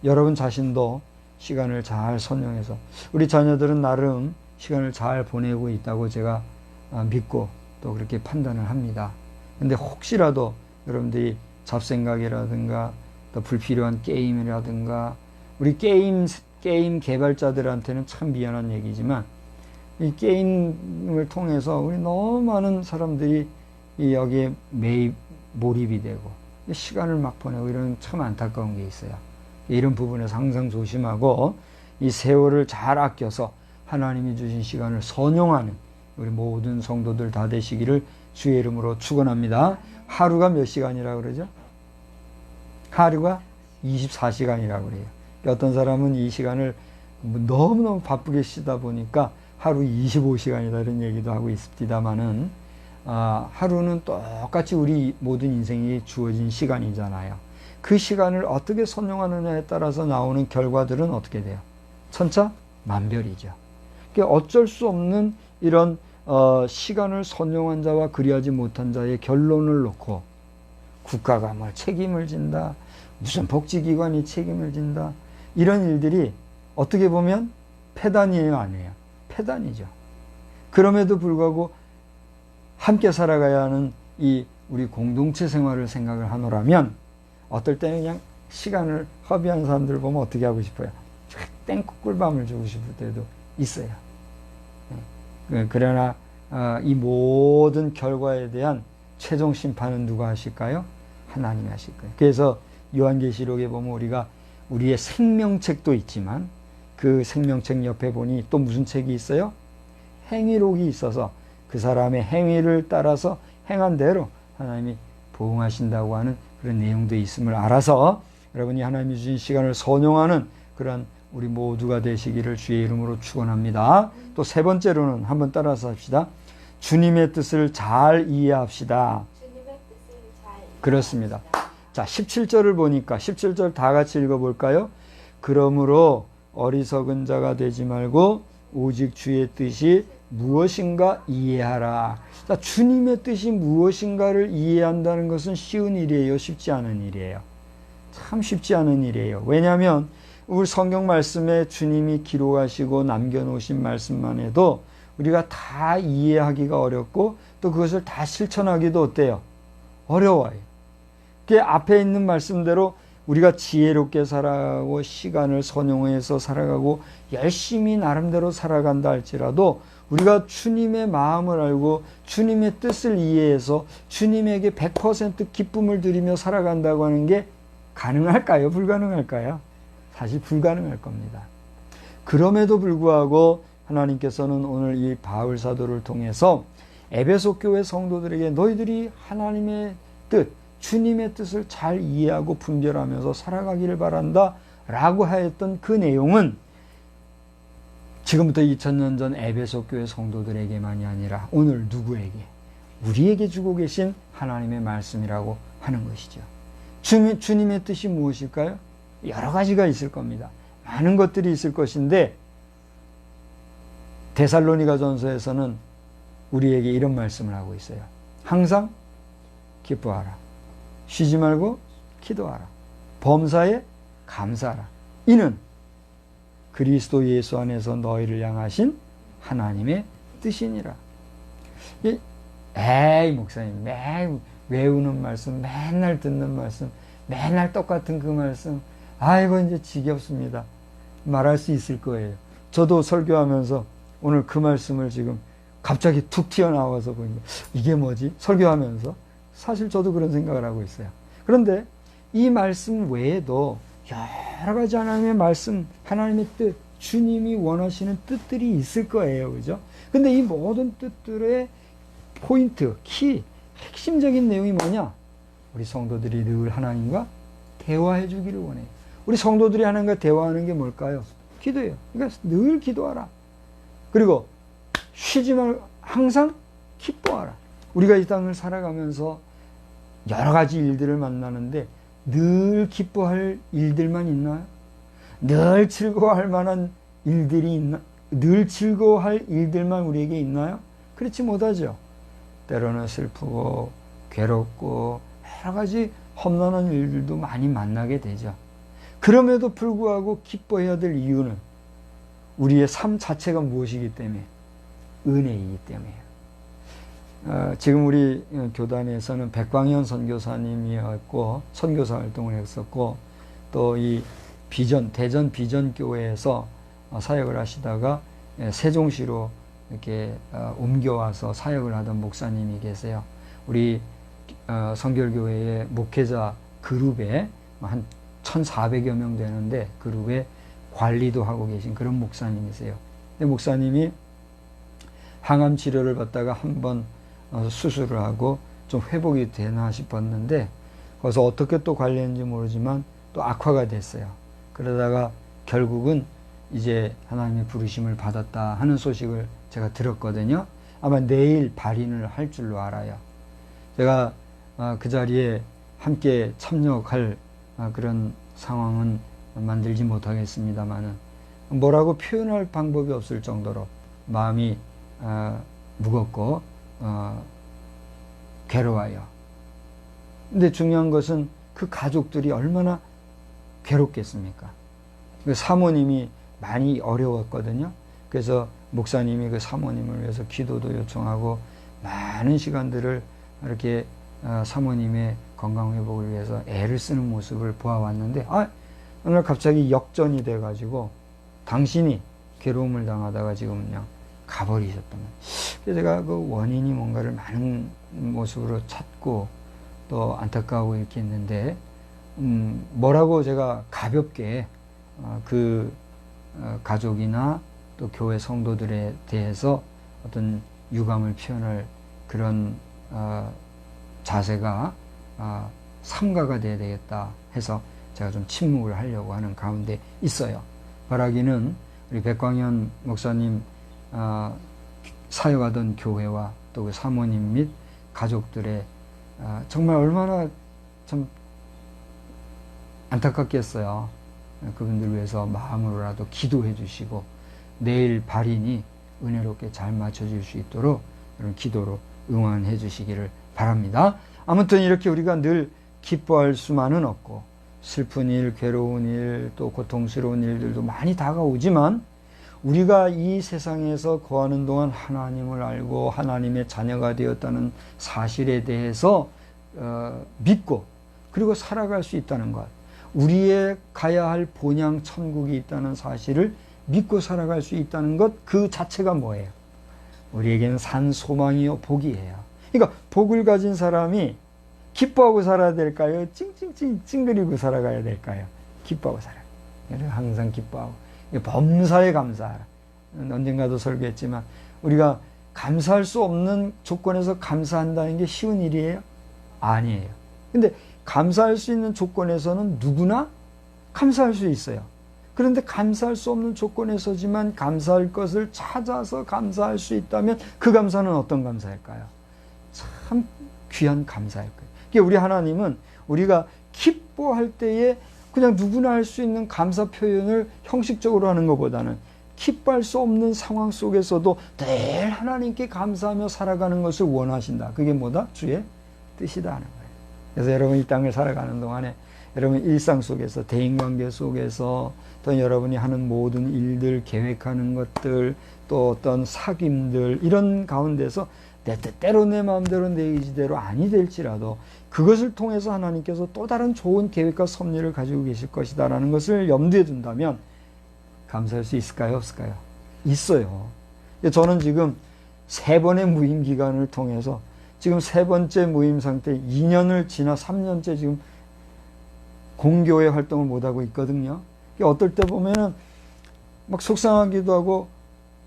여러분 자신도 시간을 잘 선용해서, 우리 자녀들은 나름 시간을 잘 보내고 있다고 제가 믿고 또 그렇게 판단을 합니다. 근데 혹시라도 여러분들이 잡생각이라든가 또 불필요한 게임이라든가, 우리 게임 개발자들한테는 참 미안한 얘기지만 이 게임을 통해서 우리 너무 많은 사람들이 여기에 몰입이 되고 시간을 막 보내고 이런 참 안타까운 게 있어요. 이런 부분에서 항상 조심하고 이 세월을 잘 아껴서 하나님이 주신 시간을 선용하는 우리 모든 성도들 다 되시기를 주의 이름으로 축원합니다. 하루가 몇 시간이라고 그러죠? 하루가 24시간이라고 그래요. 어떤 사람은 이 시간을 너무너무 바쁘게 쉬다 보니까 하루 25시간이다 이런 얘기도 하고 있습니다만은, 하루는 똑같이 우리 모든 인생에 주어진 시간이잖아요. 그 시간을 어떻게 선용하느냐에 따라서 나오는 결과들은 어떻게 돼요? 천차만별이죠. 그러니까 어쩔 수 없는 이런 시간을 선용한 자와 그리하지 못한 자의 결론을 놓고 국가가 뭐 책임을 진다, 무슨 복지기관이 책임을 진다, 이런 일들이 어떻게 보면 폐단이에요, 아니에요? 폐단이죠. 그럼에도 불구하고 함께 살아가야 하는 이 우리 공동체 생활을 생각을 하노라면, 어떨 때는 그냥 시간을 허비한 사람들 보면 어떻게 하고 싶어요? 땡꿀밤을 주고 싶을 때도 있어요. 그러나 이 모든 결과에 대한 최종 심판은 누가 하실까요? 하나님이 하실 거예요. 그래서 요한계시록에 보면 우리가 우리의 생명책도 있지만 그 생명책 옆에 보니 또 무슨 책이 있어요? 행위록이 있어서 그 사람의 행위를 따라서 행한 대로 하나님이 보응하신다고 하는 그런 내용도 있음을 알아서 여러분이 하나님이 주신 시간을 선용하는 그런 우리 모두가 되시기를 주의 이름으로 축원합니다. 또 세 번째로는 한번 따라서 합시다. 주님의 뜻을 잘 이해합시다. 주님의 뜻을 잘 그렇습니다. 자, 17절을 보니까 17절 다 같이 읽어볼까요? 그러므로 어리석은 자가 되지 말고 오직 주의 뜻이 무엇인가 이해하라. 자, 주님의 뜻이 무엇인가를 이해한다는 것은 쉬운 일이에요? 쉽지 않은 일이에요? 참 쉽지 않은 일이에요. 왜냐하면 우리 성경 말씀에 주님이 기록하시고 남겨놓으신 말씀만 해도 우리가 다 이해하기가 어렵고 또 그것을 다 실천하기도 어때요? 어려워요. 그 앞에 있는 말씀대로 우리가 지혜롭게 살아가고 시간을 선용해서 살아가고 열심히 나름대로 살아간다 할지라도 우리가 주님의 마음을 알고 주님의 뜻을 이해해서 주님에게 100% 기쁨을 드리며 살아간다고 하는 게 가능할까요? 불가능할까요? 사실 불가능할 겁니다. 그럼에도 불구하고 하나님께서는 오늘 이 바울 사도를 통해서 에베소 교회 성도들에게 너희들이 하나님의 뜻, 주님의 뜻을 잘 이해하고 분별하면서 살아가기를 바란다 라고 하였던 그 내용은 지금부터 2000년 전 에베소 교회 성도들에게만이 아니라 오늘 누구에게? 우리에게 주고 계신 하나님의 말씀이라고 하는 것이죠. 주님의 뜻이 무엇일까요? 여러 가지가 있을 겁니다. 많은 것들이 있을 것인데 데살로니가 전서에서는 우리에게 이런 말씀을 하고 있어요. 항상 기뻐하라. 쉬지 말고 기도하라. 범사에 감사하라. 이는 그리스도 예수 안에서 너희를 향하신 하나님의 뜻이니라. 에이 목사님 매일 외우는 말씀, 맨날 듣는 말씀, 맨날 똑같은 그 말씀, 아이고 이제 지겹습니다. 말할 수 있을 거예요. 저도 설교하면서 오늘 그 말씀을 지금 갑자기 툭 튀어나와서 보니까 이게 뭐지? 설교하면서 사실 저도 그런 생각을 하고 있어요. 그런데 이 말씀 외에도 여러 가지 하나님의 말씀, 하나님의 뜻, 주님이 원하시는 뜻들이 있을 거예요. 그죠? 근데 이 모든 뜻들의 포인트, 키, 핵심적인 내용이 뭐냐? 우리 성도들이 늘 하나님과 대화해 주기를 원해요. 우리 성도들이 하나님과 대화하는 게 뭘까요? 기도예요. 그러니까 늘 기도하라. 그리고 쉬지 말고 항상 기뻐하라. 우리가 이 땅을 살아가면서 여러 가지 일들을 만나는데 늘 기뻐할 일들만 있나요? 늘 즐거워할 만한 일들이 있나? 늘 즐거워할 일들만 우리에게 있나요? 그렇지 못하죠. 때로는 슬프고 괴롭고 여러 가지 험난한 일들도 많이 만나게 되죠. 그럼에도 불구하고 기뻐해야 될 이유는 우리의 삶 자체가 무엇이기 때문에? 은혜이기 때문에요. 지금 우리 교단에서는 백광현 선교사님이었고 선교사 활동을 했었고 또 이 대전 비전교회에서 사역을 하시다가 세종시로 이렇게 옮겨와서 사역을 하던 목사님이 계세요. 우리 성결교회의 목회자 그룹에 한 1,400여 명 되는데 그룹에 관리도 하고 계신 그런 목사님이세요. 근데 목사님이 항암 치료를 받다가 한번 수술을 하고 좀 회복이 되나 싶었는데 거기서 어떻게 또 관리했는지 모르지만 또 악화가 됐어요. 그러다가 결국은 이제 하나님의 부르심을 받았다 하는 소식을 제가 들었거든요. 아마 내일 발인을 할 줄로 알아요. 제가 그 자리에 함께 참여할 그런 상황은 만들지 못하겠습니다만은 뭐라고 표현할 방법이 없을 정도로 마음이 무겁고 괴로워요. 근데 중요한 것은 그 가족들이 얼마나 괴롭겠습니까? 그 사모님이 많이 어려웠거든요. 그래서 목사님이 그 사모님을 위해서 기도도 요청하고 많은 시간들을 이렇게 사모님의 건강 회복을 위해서 애를 쓰는 모습을 보아왔는데 오늘 갑자기 역전이 돼가지고 당신이 괴로움을 당하다가 지금 그냥 가버리셨다면 그래서 제가 그 원인이 뭔가를 많은 모습으로 찾고 또 안타까워 이렇게 했는데 뭐라고 제가 가볍게 그 가족이나 또 교회 성도들에 대해서 어떤 유감을 표현할 그런 자세가 삼가가 돼야 되겠다 해서 제가 좀 침묵을 하려고 하는 가운데 있어요. 바라기는 우리 백광현 목사님 사역하던 교회와 또 그 사모님 및 가족들의 정말 얼마나 참 안타깝겠어요. 그분들 위해서 마음으로라도 기도해 주시고 내일 발인이 은혜롭게 잘 맞춰질 수 있도록 그런 기도로 응원해 주시기를 바랍니다. 아무튼 이렇게 우리가 늘 기뻐할 수만은 없고 슬픈 일, 괴로운 일, 또 고통스러운 일들도 많이 다가오지만 우리가 이 세상에서 거하는 동안 하나님을 알고 하나님의 자녀가 되었다는 사실에 대해서 믿고 그리고 살아갈 수 있다는 것, 우리의 가야 할 본향 천국이 있다는 사실을 믿고 살아갈 수 있다는 것, 그 자체가 뭐예요? 우리에게는 산 소망이요 복이에요. 그러니까 복을 가진 사람이 기뻐하고 살아야 될까요? 찡찡찡 찡그리고 살아가야 될까요? 기뻐하고 살아요. 항상 기뻐하고 범사에 감사하라. 언젠가도 설교했지만 우리가 감사할 수 없는 조건에서 감사한다는 게 쉬운 일이에요? 아니에요. 근데 감사할 수 있는 조건에서는 누구나 감사할 수 있어요. 그런데 감사할 수 없는 조건에서지만 감사할 것을 찾아서 감사할 수 있다면 그 감사는 어떤 감사일까요? 참 귀한 감사일 거예요. 그러니까 우리 하나님은 우리가 기뻐할 때에 그냥 누구나 할 수 있는 감사 표현을 형식적으로 하는 것보다는 기뻐할 수 없는 상황 속에서도 늘 하나님께 감사하며 살아가는 것을 원하신다. 그게 뭐다? 주의 뜻이다 하는 거예요. 그래서 여러분 이 땅을 살아가는 동안에 여러분 일상 속에서, 대인관계 속에서, 또 여러분이 하는 모든 일들, 계획하는 것들, 또 어떤 사귐들, 이런 가운데서 내 뜻대로 내 마음대로 내 의지대로 아니 될지라도 그것을 통해서 하나님께서 또 다른 좋은 계획과 섭리를 가지고 계실 것이다 라는 것을 염두에 둔다면 감사할 수 있을까요? 없을까요? 있어요. 저는 지금 3번의 무임 기간을 통해서 지금 3번째 무임 상태, 2년을 지나 3년째 지금 공교회 활동을 못하고 있거든요. 어떨 때 보면은 막 속상하기도 하고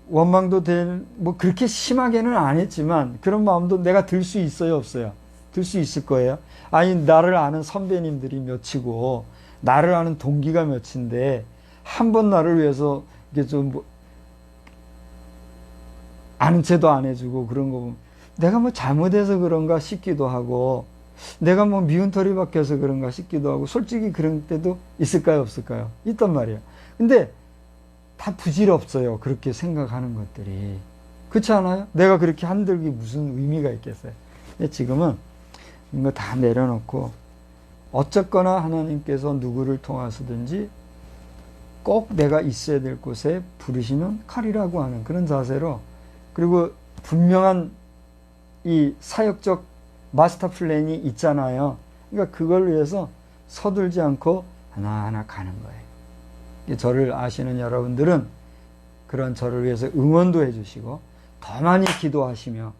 원망도 뭐 그렇게 심하게는 안 했지만 그런 마음도 내가 들 수 있어요, 없어요? 들 수 있을 거예요. 아니, 나를 아는 선배님들이 몇이고 나를 아는 동기가 몇인데 한 번 나를 위해서 이게 좀 뭐 아는 체도 안 해주고 그런 거 보면 내가 뭐 잘못해서 그런가 싶기도 하고 내가 뭐 미운 털이 박혀서 그런가 싶기도 하고 솔직히 그런 때도 있을까요, 없을까요? 있단 말이에요. 근데 다 부질없어요. 그렇게 생각하는 것들이. 그렇지 않아요? 내가 그렇게 한들기 무슨 의미가 있겠어요? 근데 지금은 이거 다 내려놓고 어쨌거나 하나님께서 누구를 통해서든지 꼭 내가 있어야 될 곳에 부르시면 가리라고 하는 그런 자세로, 그리고 분명한 이 사역적 마스터 플랜이 있잖아요. 그러니까 그걸 위해서 서둘지 않고 하나하나 가는 거예요. 저를 아시는 여러분들은 그런 저를 위해서 응원도 해주시고 더 많이 기도하시며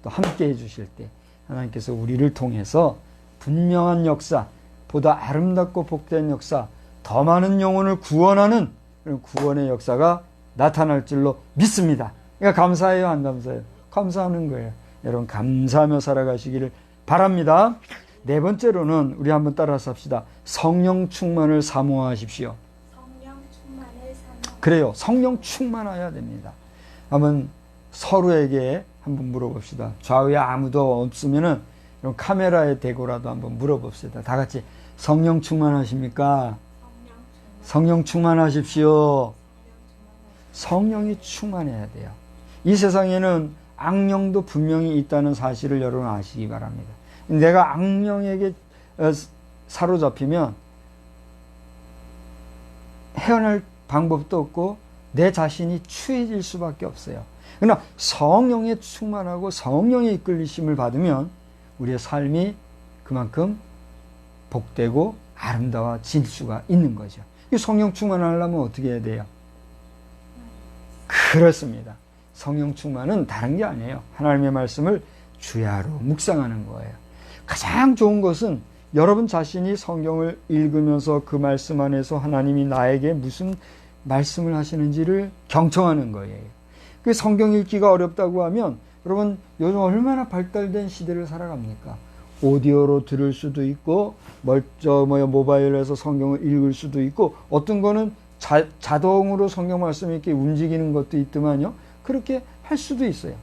또 함께 해주실 때 하나님께서 우리를 통해서 분명한 역사, 보다 아름답고 복된 역사, 더 많은 영혼을 구원하는 그런 구원의 역사가 나타날 줄로 믿습니다. 그러니까 감사해요, 안 감사해요? 감사하는 거예요. 여러분 감사하며 살아가시기를 바랍니다. 4번째로는 우리 한번 따라서 합시다. 성령 충만을 사모하십시오. 성령 충만을 사모하십시오. 그래요. 성령 충만해야 됩니다. 한번 서로에게 한번 물어봅시다. 좌우에 아무도 없으면은 카메라에 대고라도 한번 물어봅시다. 다 같이 성령 충만하십니까? 성령 충만하십시오. 성령이 충만해야 돼요. 이 세상에는 악령도 분명히 있다는 사실을 여러분 아시기 바랍니다. 내가 악령에게 사로잡히면 헤어날 방법도 없고 내 자신이 추해질 수밖에 없어요. 그러나 성령에 충만하고 성령의 이끌리심을 받으면 우리의 삶이 그만큼 복되고 아름다워질 수가 있는 거죠. 이 성령 충만하려면 어떻게 해야 돼요? 그렇습니다. 성령 충만은 다른 게 아니에요. 하나님의 말씀을 주야로 묵상하는 거예요. 가장 좋은 것은 여러분 자신이 성경을 읽으면서 그 말씀 안에서 하나님이 나에게 무슨 말씀을 하시는지를 경청하는 거예요. 그 성경 읽기가 어렵다고 하면 여러분 요즘 얼마나 발달된 시대를 살아갑니까? 오디오로 들을 수도 있고 모바일에서 성경을 읽을 수도 있고 어떤 거는 자동으로 성경 말씀이 이렇게 움직이는 것도 있더만요. 그렇게 할 수도 있어요.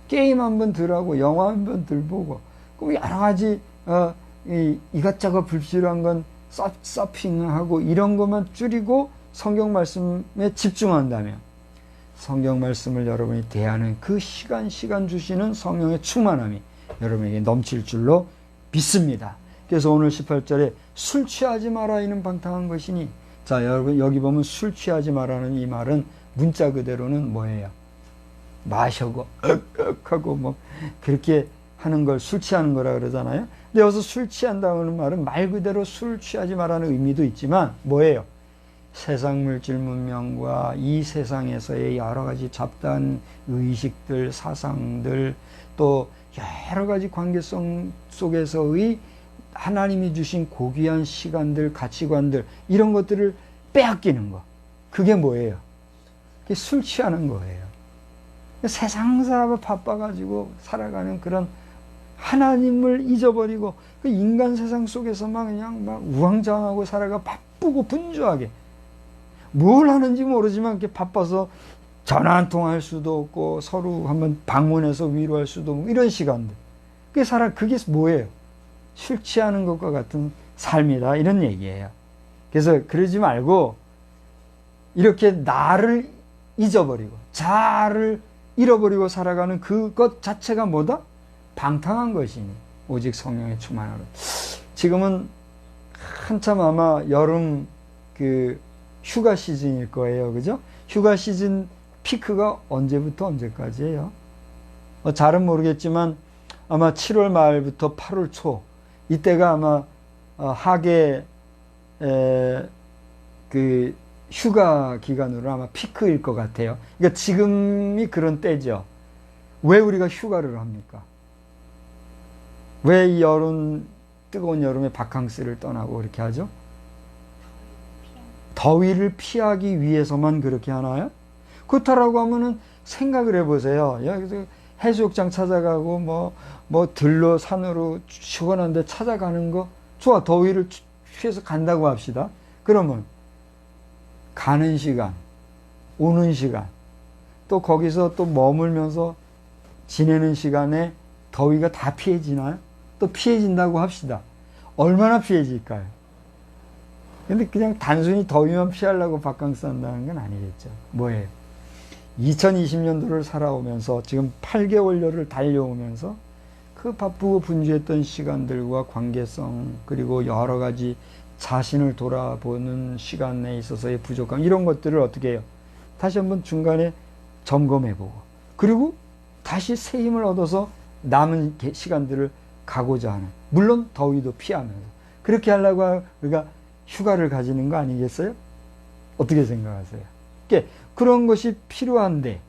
게임 한번 들하고 영화 한번 들보고 여러 가지 이것저것 불필요한 건 서핑하고 이런 것만 줄이고 성경 말씀에 집중한다면 성경 말씀을 여러분이 대하는 그 시간 주시는 성령의 충만함이 여러분에게 넘칠 줄로 믿습니다. 그래서 오늘 18절에 술 취하지 마라 이는 방탕한 것이니, 자 여러분 여기 보면 술 취하지 마라는 이 말은 문자 그대로는 뭐예요? 마셔고 하고 뭐 그렇게 하는 걸 술 취하는 거라 그러잖아요. 근데 여기서 술 취한다는 말은 말 그대로 술 취하지 마라는 의미도 있지만 뭐예요? 세상 물질 문명과 이 세상에서의 여러 가지 잡다한 의식들, 사상들, 또 여러 가지 관계성 속에서의 하나님이 주신 고귀한 시간들, 가치관들, 이런 것들을 빼앗기는 거. 그게 뭐예요? 그게 술 취하는 거예요. 세상 사람을 바빠가지고 살아가는 그런 하나님을 잊어버리고 그 인간 세상 속에서만 그냥 막 우왕좌왕하고 살아가 바쁘고 분주하게 뭘 하는지 모르지만 이렇게 바빠서 전화 한 통 할 수도 없고 서로 한번 방문해서 위로할 수도 없고 이런 시간들. 그게 뭐예요? 술 취하는 것과 같은 삶이다. 이런 얘기예요. 그래서 그러지 말고 이렇게 나를 잊어버리고 자아를 잃어버리고 살아가는 그것 자체가 뭐다? 방탕한 것이니 오직 성령의 충만함으로. 지금은 한참 아마 여름 그 휴가 시즌일 거예요. 그죠? 휴가 시즌 피크가 언제부터 언제까지예요? 잘은 모르겠지만 아마 7월 말부터 8월 초 이때가 아마 하계 그 휴가 기간으로 아마 피크일 것 같아요. 그러니까 지금이 그런 때죠. 왜 우리가 휴가를 합니까? 왜 이 여름, 뜨거운 여름에 바캉스를 떠나고 그렇게 하죠? 더위를 피하기 위해서만 그렇게 하나요? 그렇다라고 하면은 생각을 해보세요. 여기서 해수욕장 찾아가고 뭐 들로 산으로 시원한 데 찾아가는 거 좋아. 더위를 피해서 간다고 합시다. 그러면 가는 시간, 오는 시간, 또 거기서 또 머물면서 지내는 시간에 더위가 다 피해지나요? 또 피해진다고 합시다. 얼마나 피해질까요? 근데 그냥 단순히 더위만 피하려고 바캉스 한다는 건 아니겠죠. 뭐예요? 2020년도를 살아오면서 지금 8개월여를 달려오면서 그 바쁘고 분주했던 시간들과 관계성 그리고 여러 가지 자신을 돌아보는 시간에 있어서의 부족함 이런 것들을 어떻게 해요? 다시 한번 중간에 점검해보고 그리고 다시 새 힘을 얻어서 남은 시간들을 가고자 하는 물론 더위도 피하면서 그렇게 하려고 우리가 휴가를 가지는 거 아니겠어요? 어떻게 생각하세요? 그런 것이 필요한데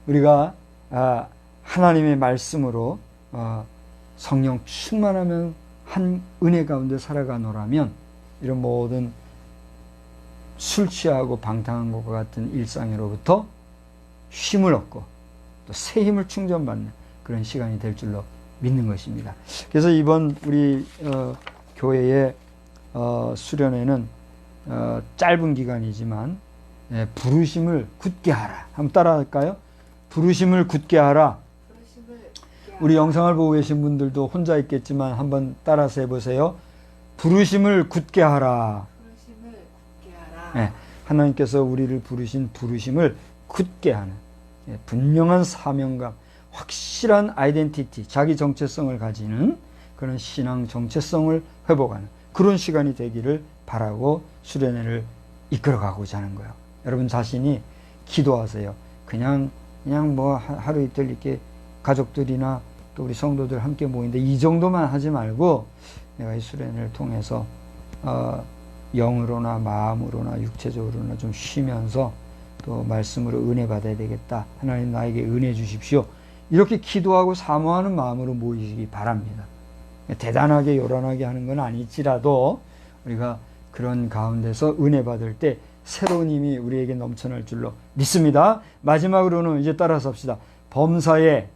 우리가 하나님의 말씀으로 성령 충만하면 한 은혜 가운데 살아가노라면 이런 모든 술 취하고 방탕한 것과 같은 일상으로부터 쉼을 얻고 또 새 힘을 충전받는 그런 시간이 될 줄로 믿는 것입니다. 그래서 이번 우리 교회의 수련회는 짧은 기간이지만 부르심을 굳게 하라. 한번 따라할까요? 부르심을 굳게 하라. 우리 영상을 보고 계신 분들도 혼자 있겠지만 한번 따라서 해보세요. 부르심을 굳게 하라. 네, 하나님께서 우리를 부르신 부르심을 굳게 하는 분명한 사명감, 확실한 아이덴티티, 자기 정체성을 가지는 그런 신앙 정체성을 회복하는 그런 시간이 되기를 바라고 수련회를 이끌어가고자 하는 거예요. 여러분 자신이 기도하세요. 그냥 뭐 하루 이틀 이렇게 가족들이나 또 우리 성도들 함께 모이는데 이 정도만 하지 말고 내가 이 수련회를 통해서 영으로나 마음으로나 육체적으로나 좀 쉬면서 또 말씀으로 은혜 받아야 되겠다. 하나님 나에게 은혜 주십시오. 이렇게 기도하고 사모하는 마음으로 모이시기 바랍니다. 대단하게 요란하게 하는 건 아닐지라도 우리가 그런 가운데서 은혜 받을 때 새로운 힘이 우리에게 넘쳐날 줄로 믿습니다. 마지막으로는 이제 따라서 합시다. 범사에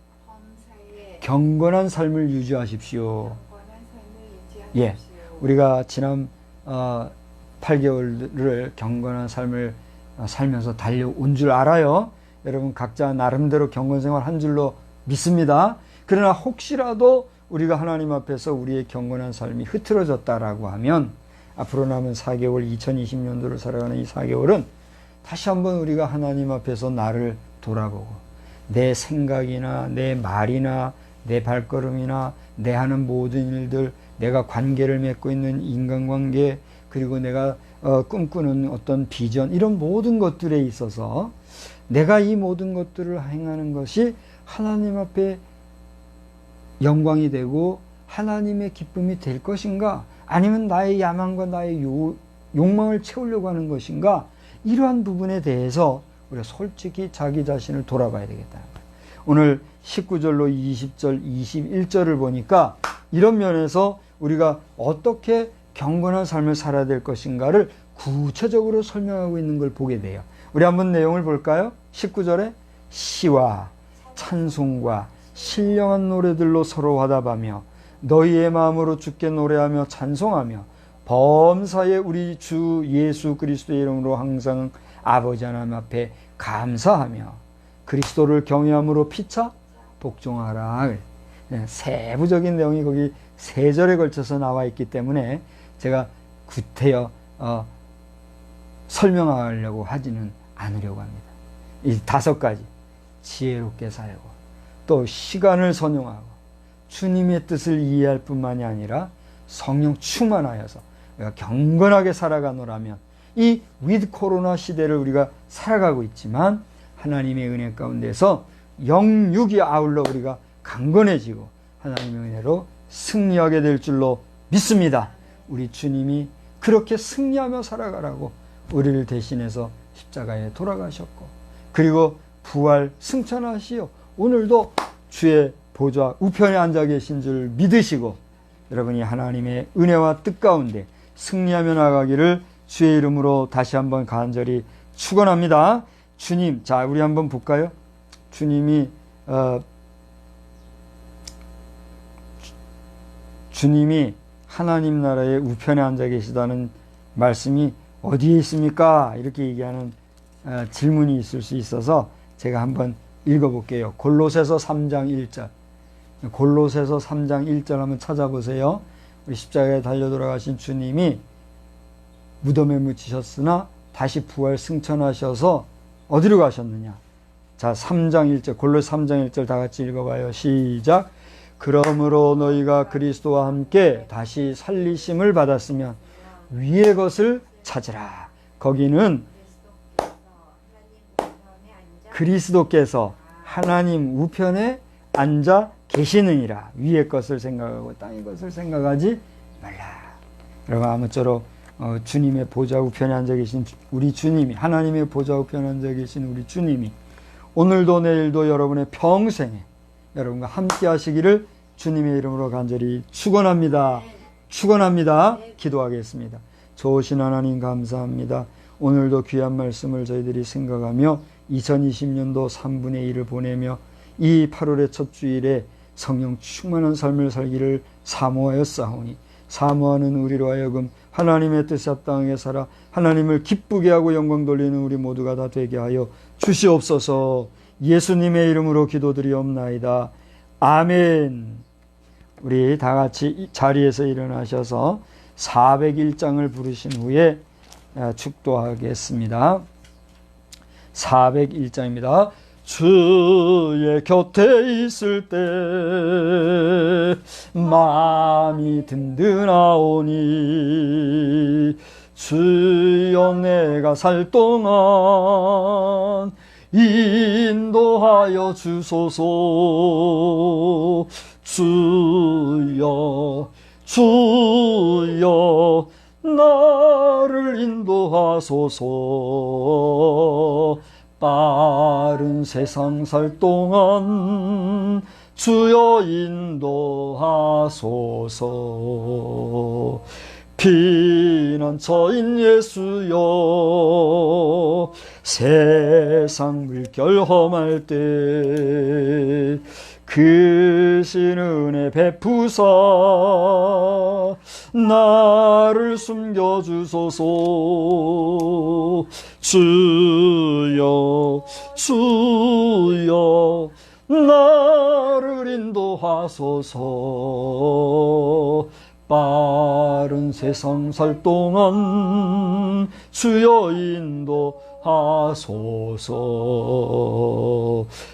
경건한 삶을 유지하십시오. 예, 우리가 지난 8개월을 경건한 삶을 살면서 달려온 줄 알아요. 여러분 각자 나름대로 경건생활 한 줄로 믿습니다. 그러나 혹시라도 우리가 하나님 앞에서 우리의 경건한 삶이 흐트러졌다라고 하면 앞으로 남은 4개월 2020년도를 살아가는 이 4개월은 다시 한번 우리가 하나님 앞에서 나를 돌아보고 내 생각이나 내 말이나 내 발걸음이나 내 하는 모든 일들 내가 관계를 맺고 있는 인간관계 그리고 내가 꿈꾸는 어떤 비전 이런 모든 것들에 있어서 내가 이 모든 것들을 행하는 것이 하나님 앞에 영광이 되고 하나님의 기쁨이 될 것인가 아니면 나의 야망과 나의 욕망을 채우려고 하는 것인가 이러한 부분에 대해서 우리가 솔직히 자기 자신을 돌아봐야 되겠다는 거예요. 오늘 19절로 20절 21절을 보니까 이런 면에서 우리가 어떻게 경건한 삶을 살아야 될 것인가를 구체적으로 설명하고 있는 걸 보게 돼요. 우리 한번 내용을 볼까요? 19절에 시와 찬송과 신령한 노래들로 서로 화답하며 너희의 마음으로 주께 노래하며 찬송하며 범사에 우리 주 예수 그리스도의 이름으로 항상 아버지 하나님 앞에 감사하며 그리스도를 경외함으로 피차 복종하라. 세부적인 내용이 거기 3절에 걸쳐서 나와 있기 때문에 제가 구태여 설명하려고 하지는 않으려고 합니다. 이 5가지, 지혜롭게 살고, 또 시간을 선용하고, 주님의 뜻을 이해할 뿐만이 아니라 성령 충만하여서 우리가 경건하게 살아가노라면, 이 위드 코로나 시대를 우리가 살아가고 있지만 하나님의 은혜 가운데서 영육이 아울러 우리가 강건해지고 하나님의 은혜로 승리하게 될 줄로 믿습니다. 우리 주님이 그렇게 승리하며 살아가라고 우리를 대신해서 십자가에 돌아가셨고, 그리고 부활 승천하시어 오늘도 주의 보좌 우편에 앉아 계신 줄 믿으시고, 여러분이 하나님의 은혜와 뜻 가운데 승리하며 나가기를 주의 이름으로 다시 한번 간절히 축원합니다. 주님, 자, 우리 한번 볼까요? 주님이 하나님 나라의 우편에 앉아 계시다는 말씀이 어디에 있습니까? 이렇게 얘기하는 질문이 있을 수 있어서 제가 한번 읽어볼게요. 골로새서 3장 1절. 골로새서 3장 1절 한번 찾아보세요. 우리 십자가에 달려 돌아가신 주님이 무덤에 묻히셨으나 다시 부활 승천하셔서 어디로 가셨느냐? 자, 3장 1절, 골로새 3장 1절 다 같이 읽어봐요. 시작. 그러므로 너희가 그리스도와 함께 다시 살리심을 받았으면 위의 것을 찾으라. 거기는 그리스도께서 하나님 우편에 앉아 계시느니라. 위의 것을 생각하고 땅의 것을 생각하지 말라. 여러분, 아무쪼록 주님의 보좌 우편에 앉아 계신 우리 주님이, 하나님의 보좌 우편에 앉아 계신 우리 주님이 오늘도 내일도 여러분의 평생에 여러분과 함께 하시기를 주님의 이름으로 간절히 축원합니다. 축원합니다. 기도하겠습니다. 좋으신 하나님 감사합니다. 오늘도 귀한 말씀을 저희들이 생각하며 2020년도 3분의 1을 보내며 이 8월의 첫 주일에 성령 충만한 삶을 살기를 사모하였사오니, 사모하는 우리로 하여금 하나님의 뜻에 합당하게 살아 하나님을 기쁘게 하고 영광 돌리는 우리 모두가 다 되게 하여 주시옵소서. 예수님의 이름으로 기도드리옵나이다. 아멘. 우리 다 같이 자리에서 일어나셔서 401장을 부르신 후에 축도하겠습니다. 401장입니다. 주의 곁에 있을 때 마음이 든든하오니, 주여 내가 살 동안 인도하여 주소서. 주여 주여 나를 인도하소서. 빠른 세상 살 동안 주여 인도하소서. 피난처인 예수여, 세상 물결 험할 때 크신 은혜 베푸사 나를 숨겨주소서. 주여 주여 나를 인도하소서. 빠른 세상 살 동안 주여 인도하소서.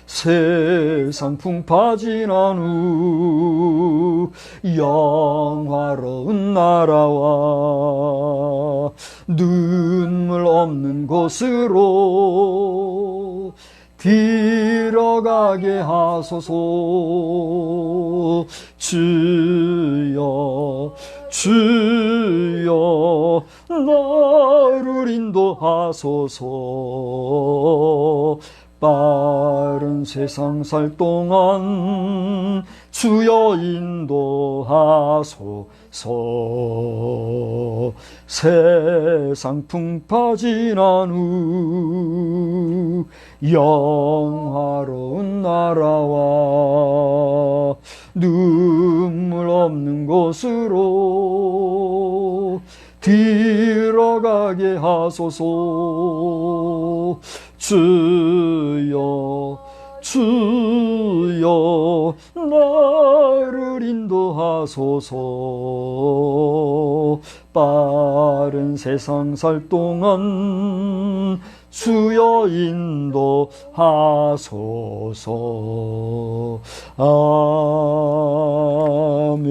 세상 풍파 지난 후 영화로운 나라와 눈물 없는 곳으로 들어가게 하소서. 주여 주여 나를 인도하소서. 빠른 세상 살 동안 주여 인도하소서. 세상 풍파 지난 후 영화로운 나라와 눈물 없는 곳으로 들어가게 하소서. 주여 주여 나를 인도하소서. 하소서. 빠른 세상 살 동안 주여 인도하소서. 아멘.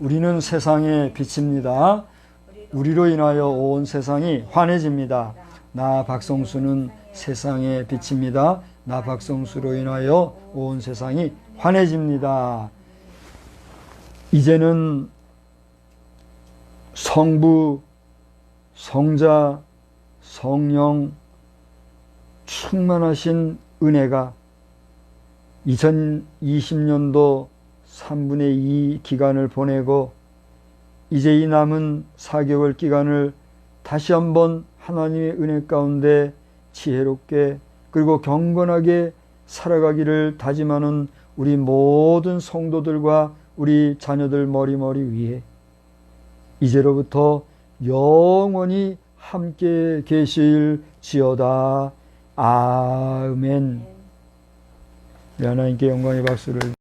우리는 세상의 빛입니다. 우리로 인하여 온 세상이 환해집니다. 나 박성수는 세상의 빛입니다. 나 박성수로 인하여 온 세상이 환해집니다. 이제는 성부, 성자, 성령 충만하신 은혜가 2020년도 3분의 2 기간을 보내고 이제 이 남은 4개월 기간을 다시 한번 하나님의 은혜 가운데 지혜롭게 그리고 경건하게 살아가기를 다짐하는 우리 모든 성도들과 우리 자녀들 머리머리 위에 이제로부터 영원히 함께 계실지어다. 아멘. 하나님께 영광의 박수를